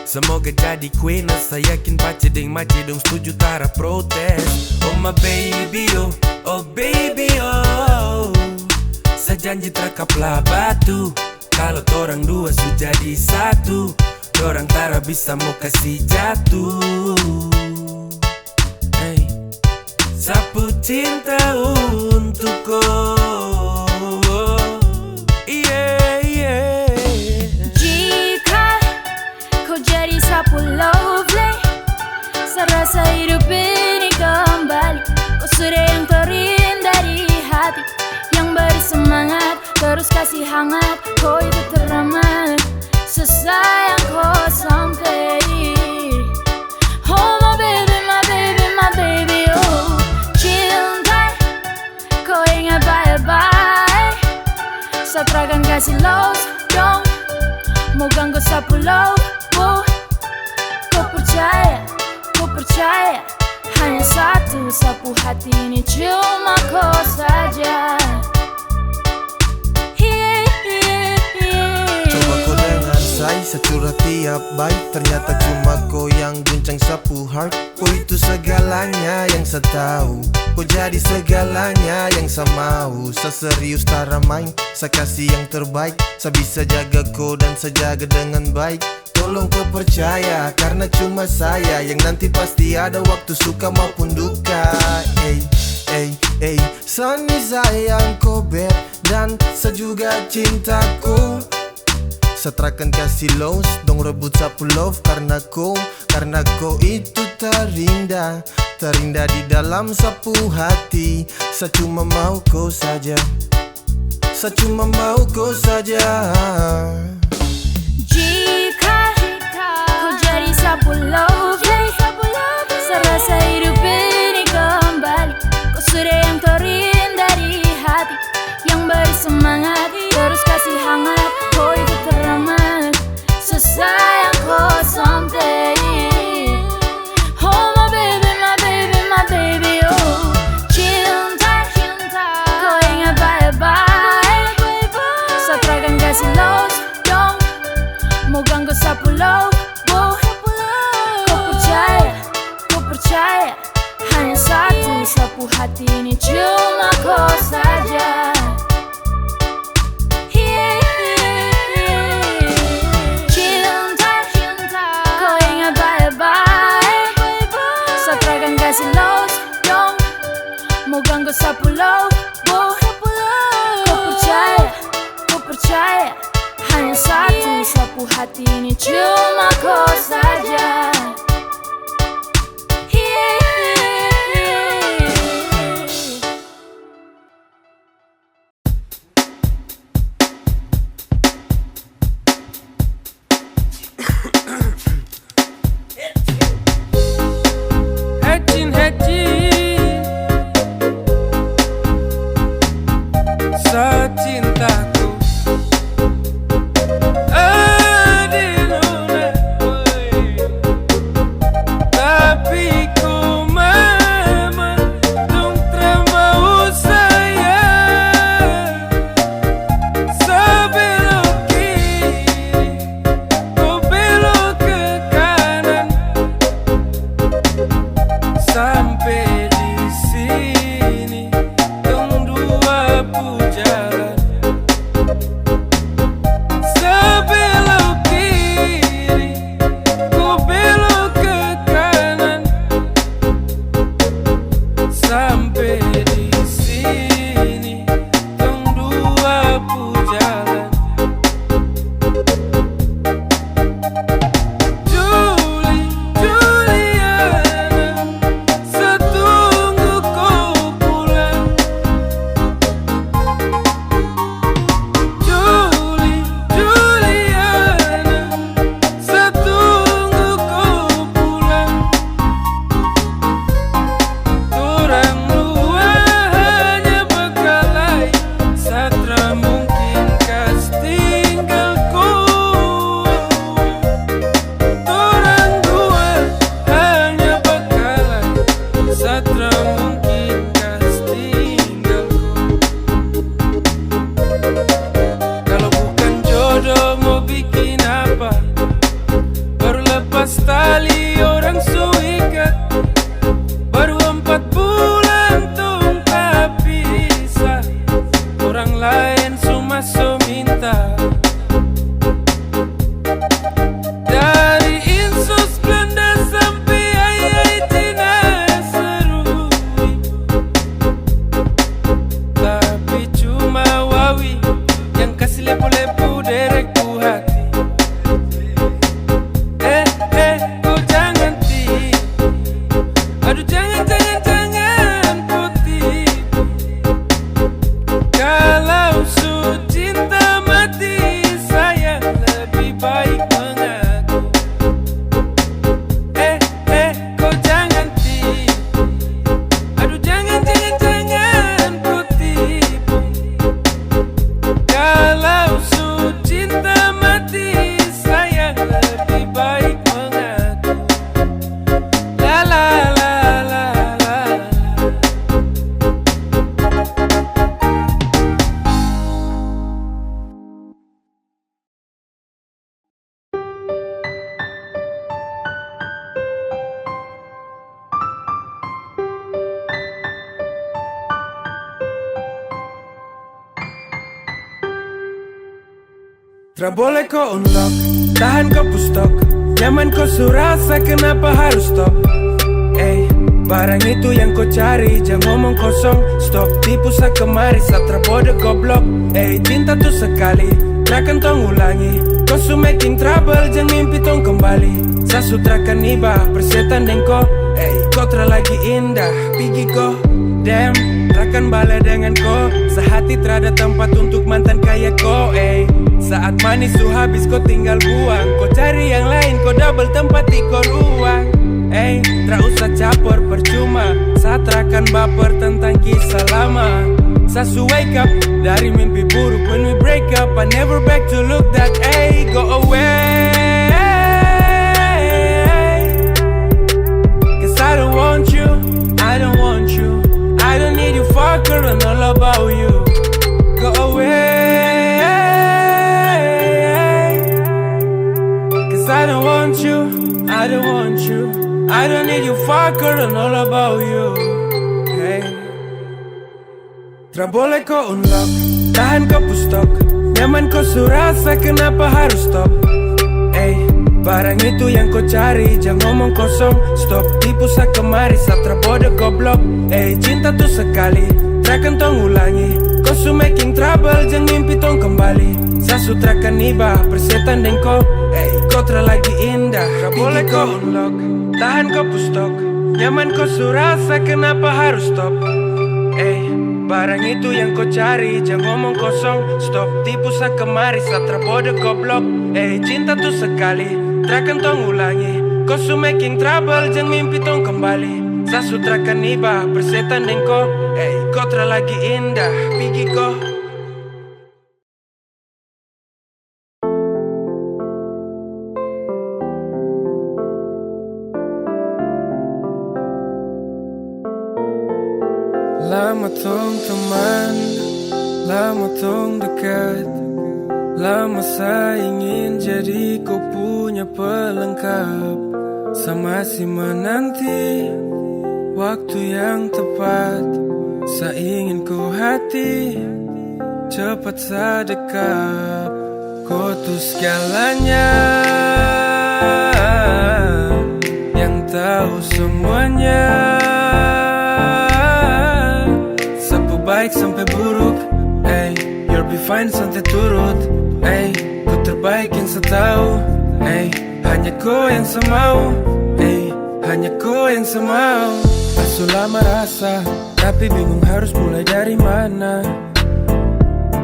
semoga jadi queen, saya yakin paciding macidung setuju tara protes. Oh my baby, oh baby, oh sejanji terkaplah batu. Kalau torang dua sudah jadi satu, dorang tara bisa mau kasih jatuh. Hey, sapu cinta untukku. Yeah, yeah. Jika kau jadi sapu lovely, serasa hidup ini kembali. Kau sudah yang terindah di hati, yang beri semangat, terus kasih hangat. Kau itu teramat, sesayang kau sampai. Oh my baby, my baby, my baby, oh cinta, kau ingat baik-baik. Satrakan kasih love, dong mau ganggu sapu love. Kau percaya, hanya satu sapu hati ini cuma kau saja. Coba kau dengar say, securah tiap baik. Ternyata cuma kau yang guncang sapu heart. Kau itu segalanya yang saya tahu, kau jadi segalanya yang saya mau. Saya serius tara main, saya kasih yang terbaik. Saya bisa jaga kau dan saya jaga dengan baik. Tolong kau percaya, karena cuma saya yang nanti pasti ada waktu suka maupun duka. Sani sayang kau beb, dan saya juga cintaku. Satrakan kasih los, dong rebut sapu love. Karena kau itu terindah di dalam sapu hati. Saya cuma mau kau saja, saya cuma mau kau saja. Jika kau jadi sapu lovely, serasa hidup ini kembali. Kau sudah yang terindah di hati, yang beri semangat, terus kasih hangat. Kau itu teramat, sesayang kau sampai. Oh my baby, my baby, my baby, oh cinta, kau ingat baik-baik. Satrakan kasih love, dong mau ganggu sapu love. Kau percaya, hanya satu sapu hati ini cuma kau saja. Cinta, kau ingat baik-baik. Satrakan kasih love, dong mau ganggu sapu love. Kau percaya, hanya satu sapu hati ini cuma kau saja. Secintaku Tra boleh kau unlock, tahan kau pustok. Nyaman kau surasa, kenapa harus stop? Barang itu yang kau cari, jangan ngomong kosong. Stop, tipu kemari, satra bodoh goblok. Cinta tuh sekali, takkan tong ulangi. Kau su making trouble, jangan mimpi tong kembali. Sa sutrakan iba, persetan dan kau. Kau lagi indah, pergi kau. Damn, takkan balik dengan kau. Sehati terada tempat untuk mantan kayak kau. Saat manis su habis kau tinggal buang. Kau cari yang lain, kau double tempat di kau ruang. Tak usah caper percuma. Saat akan baper tentang kisah lama. Sasu wake up dari mimpi buruk. When we break up, I never back to look that. Go away. Cause I don't want you, I don't want you. I don't need you fucker and all about you. Go away. Cause I don't want you, I don't want you. I don't need you fucker and all about you. Tra boleh kau unlock, tahan kau pustok. Nyaman kau surasa, kenapa harus stop? Barang itu yang kau cari, jangan ngomong kosong. Stop, tipu kemari, satra bodoh goblok. Cinta tuh sekali, takkan tong ulangi. Kau su making trouble, jangan mimpi tong kembali. Sa sutrakan iba, persetan dan kau. Kau lagi indah, tra boleh kau unlock, tahan kau pustok. Nyaman kau surasa, kenapa harus stop? Barang itu yang kau cari, jangan ngomong kosong. Stop, tipu kemari, satra bodoh goblok. Cinta tuh sekali, takkan tong ulangi. Kau su making trouble, jangan mimpi tong kembali. Sa sutrakan iba, persetan dan kau. Kau lagi indah, pergi kau. Lama tong teman, lama tong dekat. Lama saya ingin jadi kau punya pelengkap. Sama si menanti waktu yang tepat. Saya ingin kau hati cepat sedekap. Kau tuh segalanya, yang tahu semuanya. Baik sampai buruk, you'll be fine santai turut. Kau terbaik yang setahu, hanya kau yang semau, hanya kau yang semau. Asu lama rasa, tapi bingung harus mulai dari mana.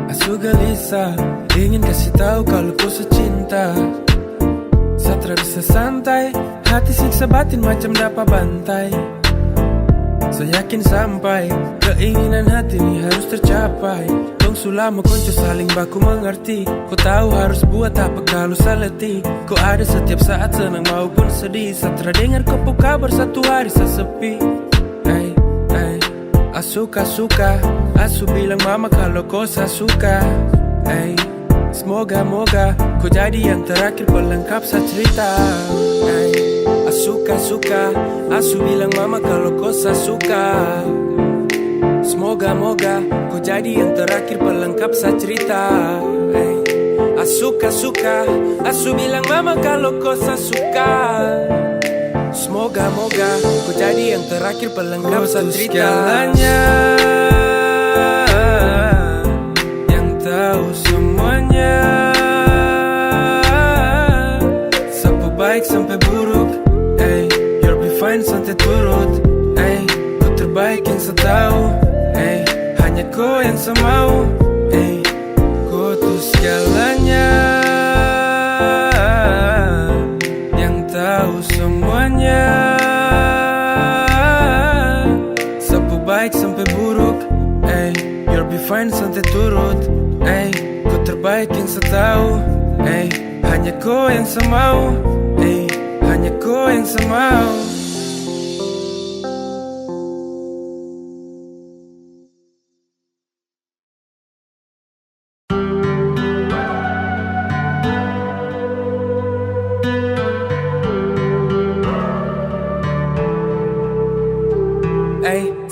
Asu gelisah, ingin kasih tahu kalau kau secinta. Satra bisa santai, hati siksa batin macam dapat bantai. Saya yakin sampai keinginan hati ini harus tercapai. Dong sulama konco saling baku mengerti. Kau tahu harus buat apa kalau seleti. Kau ada setiap saat senang maupun sedih. Satra dengar kau kabar satu hari saya sepi. Suka, asu bilang mama kalau kau suka. Semoga kau jadi yang terakhir pelengkap saya cerita. Suka, asu bilang mama kalau kau suka. Semoga kau jadi yang terakhir pelengkap saya cerita. Suka, asu bilang mama kalau kau suka. Semoga kau jadi yang terakhir pelengkap saya cerita. Segalanya, yang tahu semuanya. Sampai baik sampai buruk, you'll be fine santai turut. Kau terbaik yang setahu, hanya kau yang semau. Kau tuh segalanya, yang tahu semuanya. Sampai baik sampai buruk, you'll be fine santai turut. Kau terbaik yang setahu, hanya kau yang semau, hanya kau yang semau.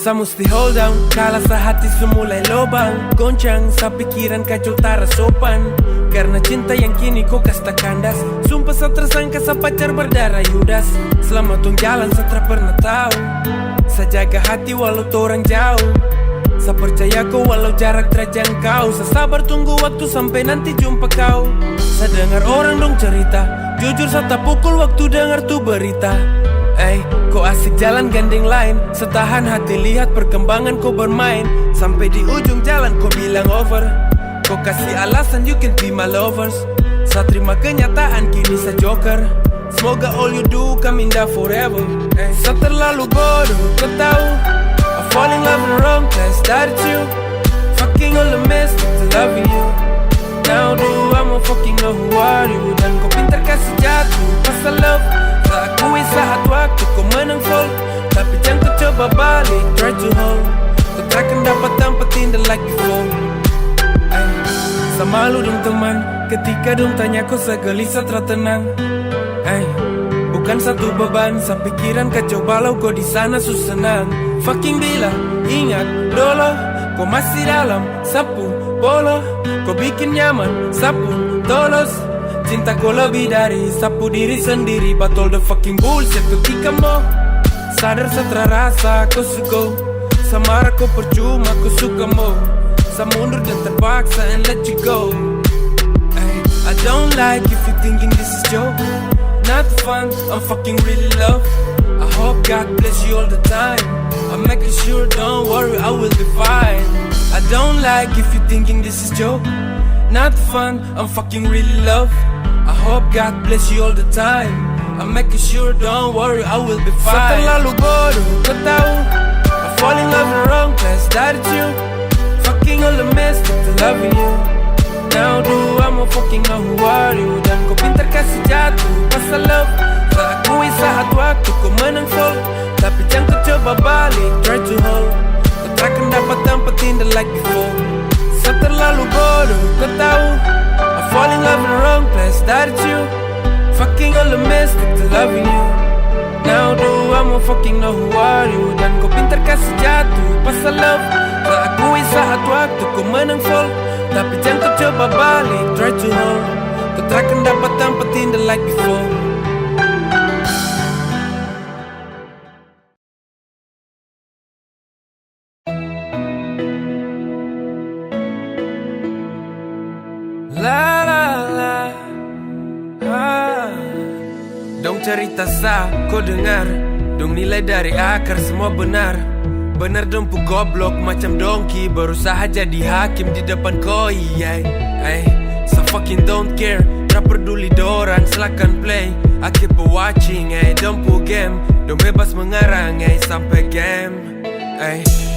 Sa mesti hold down, kala sa hati sumulai lobang. Goncang sa pikiran kacau tara sopan. karena cinta yang kini kau kasta kandas. Sumpah saya tersangka sa pacar berdarah Yudas. Selama tong jalan saya tak pernah tahu. Saya jaga hati walau orang jauh. Saya percaya kau walau jarak terjangkau. Saya sabar tunggu waktu sampai nanti jumpa kau. Saya dengar orang dong cerita, jujur saya tak pukul waktu dengar tuh berita. Kau asik jalan gandeng lain, setahan hati lihat perkembangan kau bermain. Sampai di ujung jalan kau bilang over. Kau kasih alasan you can be my lovers. Saya terima kenyataan kini saya joker. Semoga all you do come indah forever. Saya terlalu bodoh kau tahu. I fall in love in the wrong place, that's you. Fucking all the mess to loving you. Now do I'ma fucking know who are you. Dan kau pintar kasih jatuh pasal love. Tak akui saat waktu kau menang fall. Tapi jangan kau coba balik, try to hold. Kau takkan dapat tempat indah like before. Sama lu dong teman, ketika dong tanya kau segelisah tertenang. Bukan satu beban, sepikiran kacau balau kau di sana susenang. Fucking bila, ingat dolo, kau masih dalam sapu polo. Kau bikin nyaman, sapu tolos. Cinta kau lebih dari sapu diri sendiri. But all the fucking bullshit ketika mau sadar setelah rasa kau suka. Samara kau percuma kau suka mau. Saya mundur dan terpaksa and let you go. I don't like if you thinking this is joke. Not fun, I'm fucking really love. I hope God bless you all the time. I'm making sure, don't worry, I will be fine. I don't like if you thinking this is joke. Not fun, I'm fucking really love. I hope God bless you all the time. I'm making sure, don't worry, I will be fine. Saya terlalu bodoh, kau tahu. I fall in love in the wrong place, that's you. Fucking all the mess to loving you. Now do I'ma fucking know who are you. Dan kau pintar kasih jatuh pasal love. Tak akui saat waktu kau menang fall. Tapi jangan kau coba balik, try to hold. Kau takkan dapat tempat indah like before. Saya terlalu bodoh, kau tahu. I fall in love in the wrong place, that's you. Fucking all the mess to loving you. Now do I'ma fucking know who are you. Dan kau pintar kasih jatuh pasal love. Tak akui saat waktu kau menang fall. Tapi jangan kau coba balik, try to hold. Kau takkan dapat tempat indah like before. La la la Dong cerita sah, kau dengar. Dong nilai dari akar semua benar. Bener dong pu goblok macam dongki. Berusaha jadi hakim di depan koi. So fucking don't care. Tak peduli dorang silakan play. I keep watching, don't pu game. Dong bebas mengarang, sampai game.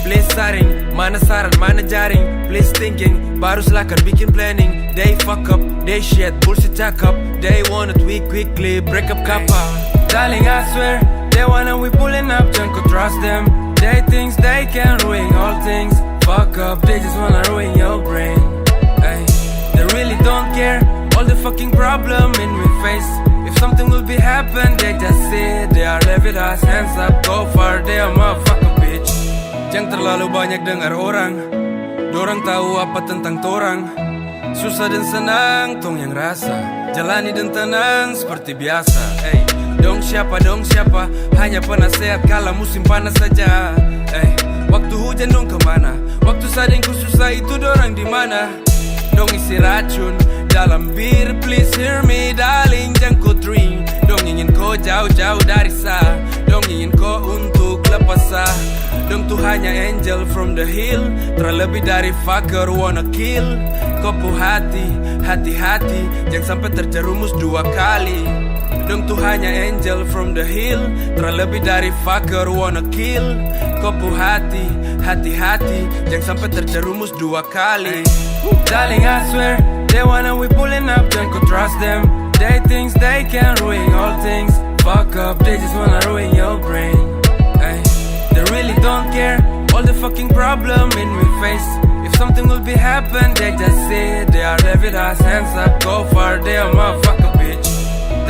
Please saring, mana saran, mana jaring. Please thinking, baru silakan bikin planning. They fuck up, they shit, bullshit cakap. They want it, we quickly break up kappa. Darling I swear, they wanna we pulling up, jangan kau trust them. They think they can ruin all things. Fuck up, they just wanna ruin your brain. They really don't care, all the fucking problem in we face. If something will be happen, they just say they are level us, hands up, go far, they are motherfucker bitch. Jangan terlalu banyak dengar orang. Dorang tahu apa tentang torang. Susah dan senang, tong yang rasa. Jalani dan tenang seperti biasa. Dong siapa, hanya penasehat kala musim panas saja. Waktu hujan dong kemana? Waktu sadingku susah itu dorang di mana? Dong isi racun dalam bir, please hear me darling, jangan kau dream. Dong ingin kau jauh-jauh dari sah. Dong ingin kau untuk lepas sah. Dong tuh hanya angel from the hill. Terlebih dari fucker wanna kill. Kau pu hati-hati, jangan sampai terjerumus dua kali. Dong tuh hanya angel from the hill. Terlebih dari fucker wanna kill. Kau pu hati-hati, jangan sampai terjerumus dua kali. Darling I swear, they wanna we pulling up, jangan kau trust them. They think they can ruin all things. Fuck up, they just wanna ruin your brain. They really don't care, all the fucking problem in we face. If something will be happen, they just say they are level us, hands up, go far, they are motherfucker bitch.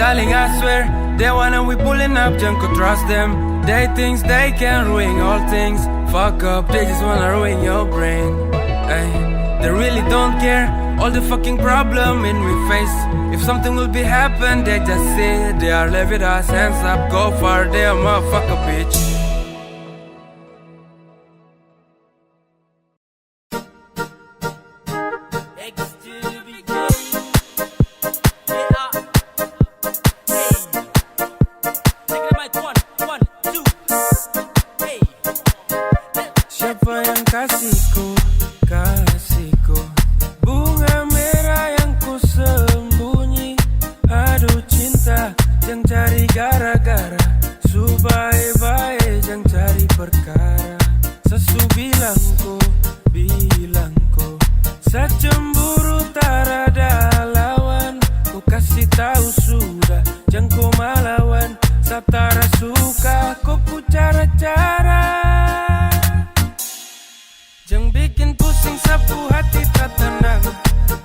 Darling I swear, they wanna we pulling up, jangan kau trust them. They think they can ruin all things. Fuck up, they just wanna ruin your brain. They really don't care, all the fucking problem in we face. If something will be happen, they just say they are live with us, hands up, go far, they a motherfucker bitch. Siapa yang kasihku, kasihku bunga merah yang ku sembunyi. Aduh cinta, jangan cari gara-gara. Subai-bai, jangan cari perkara. Sesu bilangku, secemburu tak ada lawan. Ku kasih tahu sudah, jangan ku melawan. Satara suka, ku cara-cara. Jangan bikin pusing sapu hati tak tenang.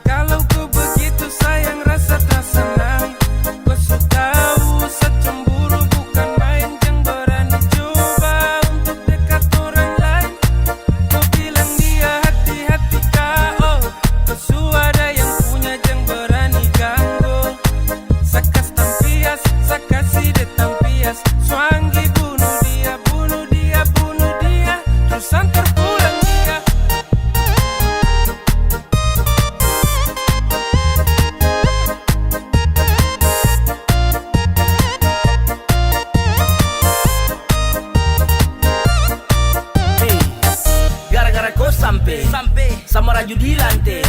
Kalau ku begitu sayang rasa tak senang. Ku tahu secemburu bukan main. Jangan berani coba untuk dekat orang lain. Ku bilang dia hati-hati KO. Ku ada yang punya jangan berani ganggu. Sakas tampias, sakasi de tampias. Swangi bunuh dia, bunuh dia, bunuh dia. Terus antar pulang dia. Gara-gara kau sampai sama raju di lantai.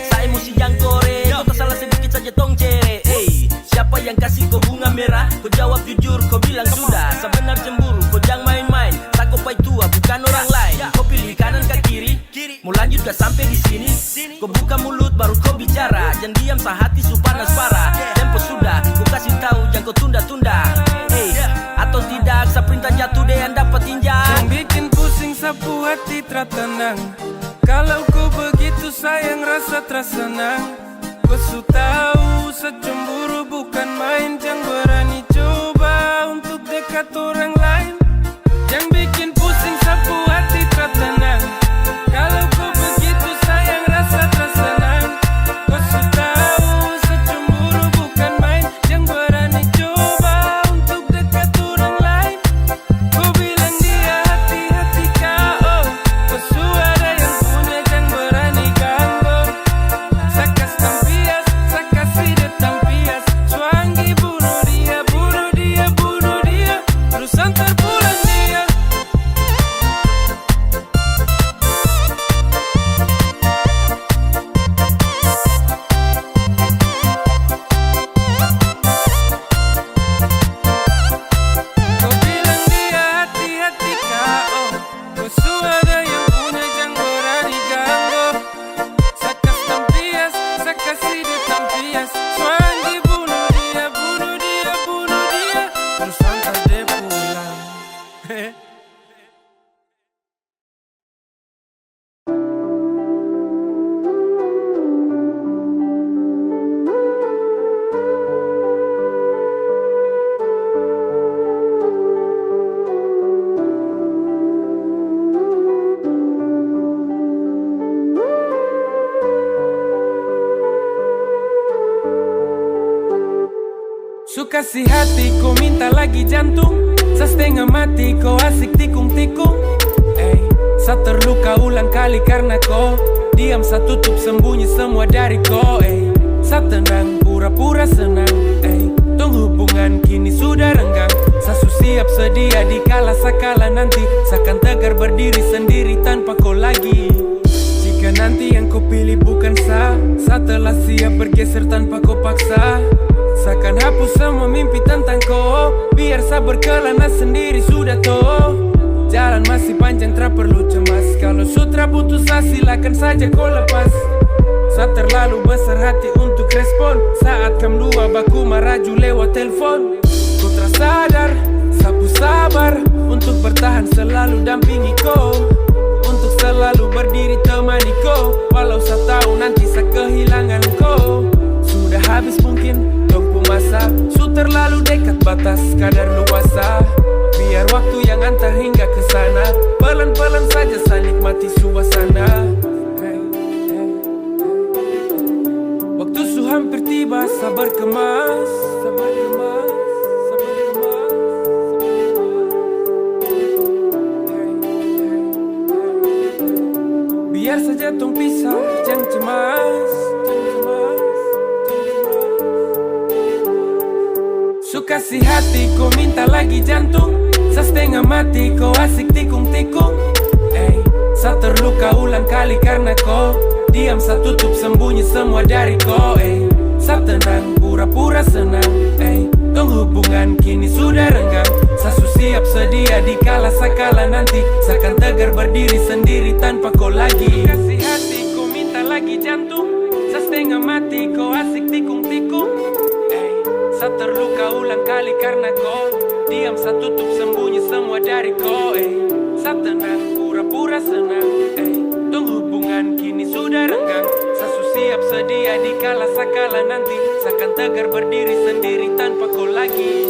Saya mesti jangkore, kau tak salah sedikit saja tong cere. Siapa yang kasih kau bunga merah? Kau jawab jujur, kau bilang sudah. Sebenar cemburu, kau jangan main-main. Tak kau pai tua, bukan orang lain. Kau pilih kanan ke kiri, mau lanjut gak sampai di sini? Kau buka mulut baru kau bicara. Jangan diam sehati su panas parah. Tempo sudah, kau kasih tahu jangan kau tunda-tunda. Atau tidak, seperintah jatuh deh yang dapat injak. Jangan bikin pusing sapu hati tak tenang. Kalau ku begitu sayang rasa tak senang. Ku tahu secemburu bukan main. Jangan berani coba untuk dekat orang lain. Jangan bikin pusing sapu hati tak tenang. Kalau ku begitu sayang rasa tak senang. Ku tahu secemburu bukan main. Jangan berani coba untuk dekat orang lain. Ku bilang dia hati-hati KO. Ku ada yang punya jangan berani ganggu. Sakas tampias, sakasi de tampias. Swangi bunuh dia, bunuh dia, bunuh dia. Terus antar pulang dia. Kau bilang dia hati-hati KO. Kau ada yang punya jangan berani ganggu. Sakas tampias, sakasi de tampias. Swangi bunuh dia, bunuh dia, bunuh dia. Terus antar dia pulang. Suka si hati, kau minta lagi jantung. Setengah mati, kau asik tikung-tikung. Sa terluka ulang kali karena kau diam, sa tutup sembunyi semua dari kau. Sa tenang, pura-pura senang. Tong hubungan kini sudah renggang. Sa siap sedia dikala sakala nanti. Sakan tegar berdiri sendiri tanpa kau lagi. Jika nanti yang kau pilih bukan sa telah siap bergeser tanpa kau paksa. Sakan hapus semua mimpi tentang kau. Biar sa berkelana sendiri sudah toh. Jalan masih panjang tak perlu cemas. Kalau sutra putus asa silakan saja kau lepas. Sa terlalu besar hati untuk respon saat kam dua baku maraju lewat telepon. Kau tersadar, sapu sabar untuk bertahan selalu dampingi kau. Untuk selalu berdiri temani kau. Walau sa tahu nanti sa kehilangan kau. Sudah habis mungkin tongpu masa. Su terlalu dekat batas kadar luasa. Biar waktu yang antar hingga ke sana. Pelan-pelan saja saya nikmati suasana. kasih hati, kau minta lagi jantung. Setengah mati, kau asik tikung-tikung. Sa terluka ulang kali karena kau diam, sa tutup sembunyi semua dari kau. Sa tenang, pura-pura senang. Tong hubungan kini sudah renggang. Sa siap sedia dikala sakala nanti. Sa kan tegar berdiri sendiri tanpa kau lagi. Kasih hati, kau minta lagi jantung. Sa setengah mati, kau asik tikung-tikung. Sa terluka ulang kali karena kau diam, sa tutup sembunyi semua dari kau. Sa tenang, pura-pura senang. Tong hubungan kini sudah renggang. Sa siap sedia dikala sakala nanti. Sa kan tegar berdiri sendiri tanpa kau lagi.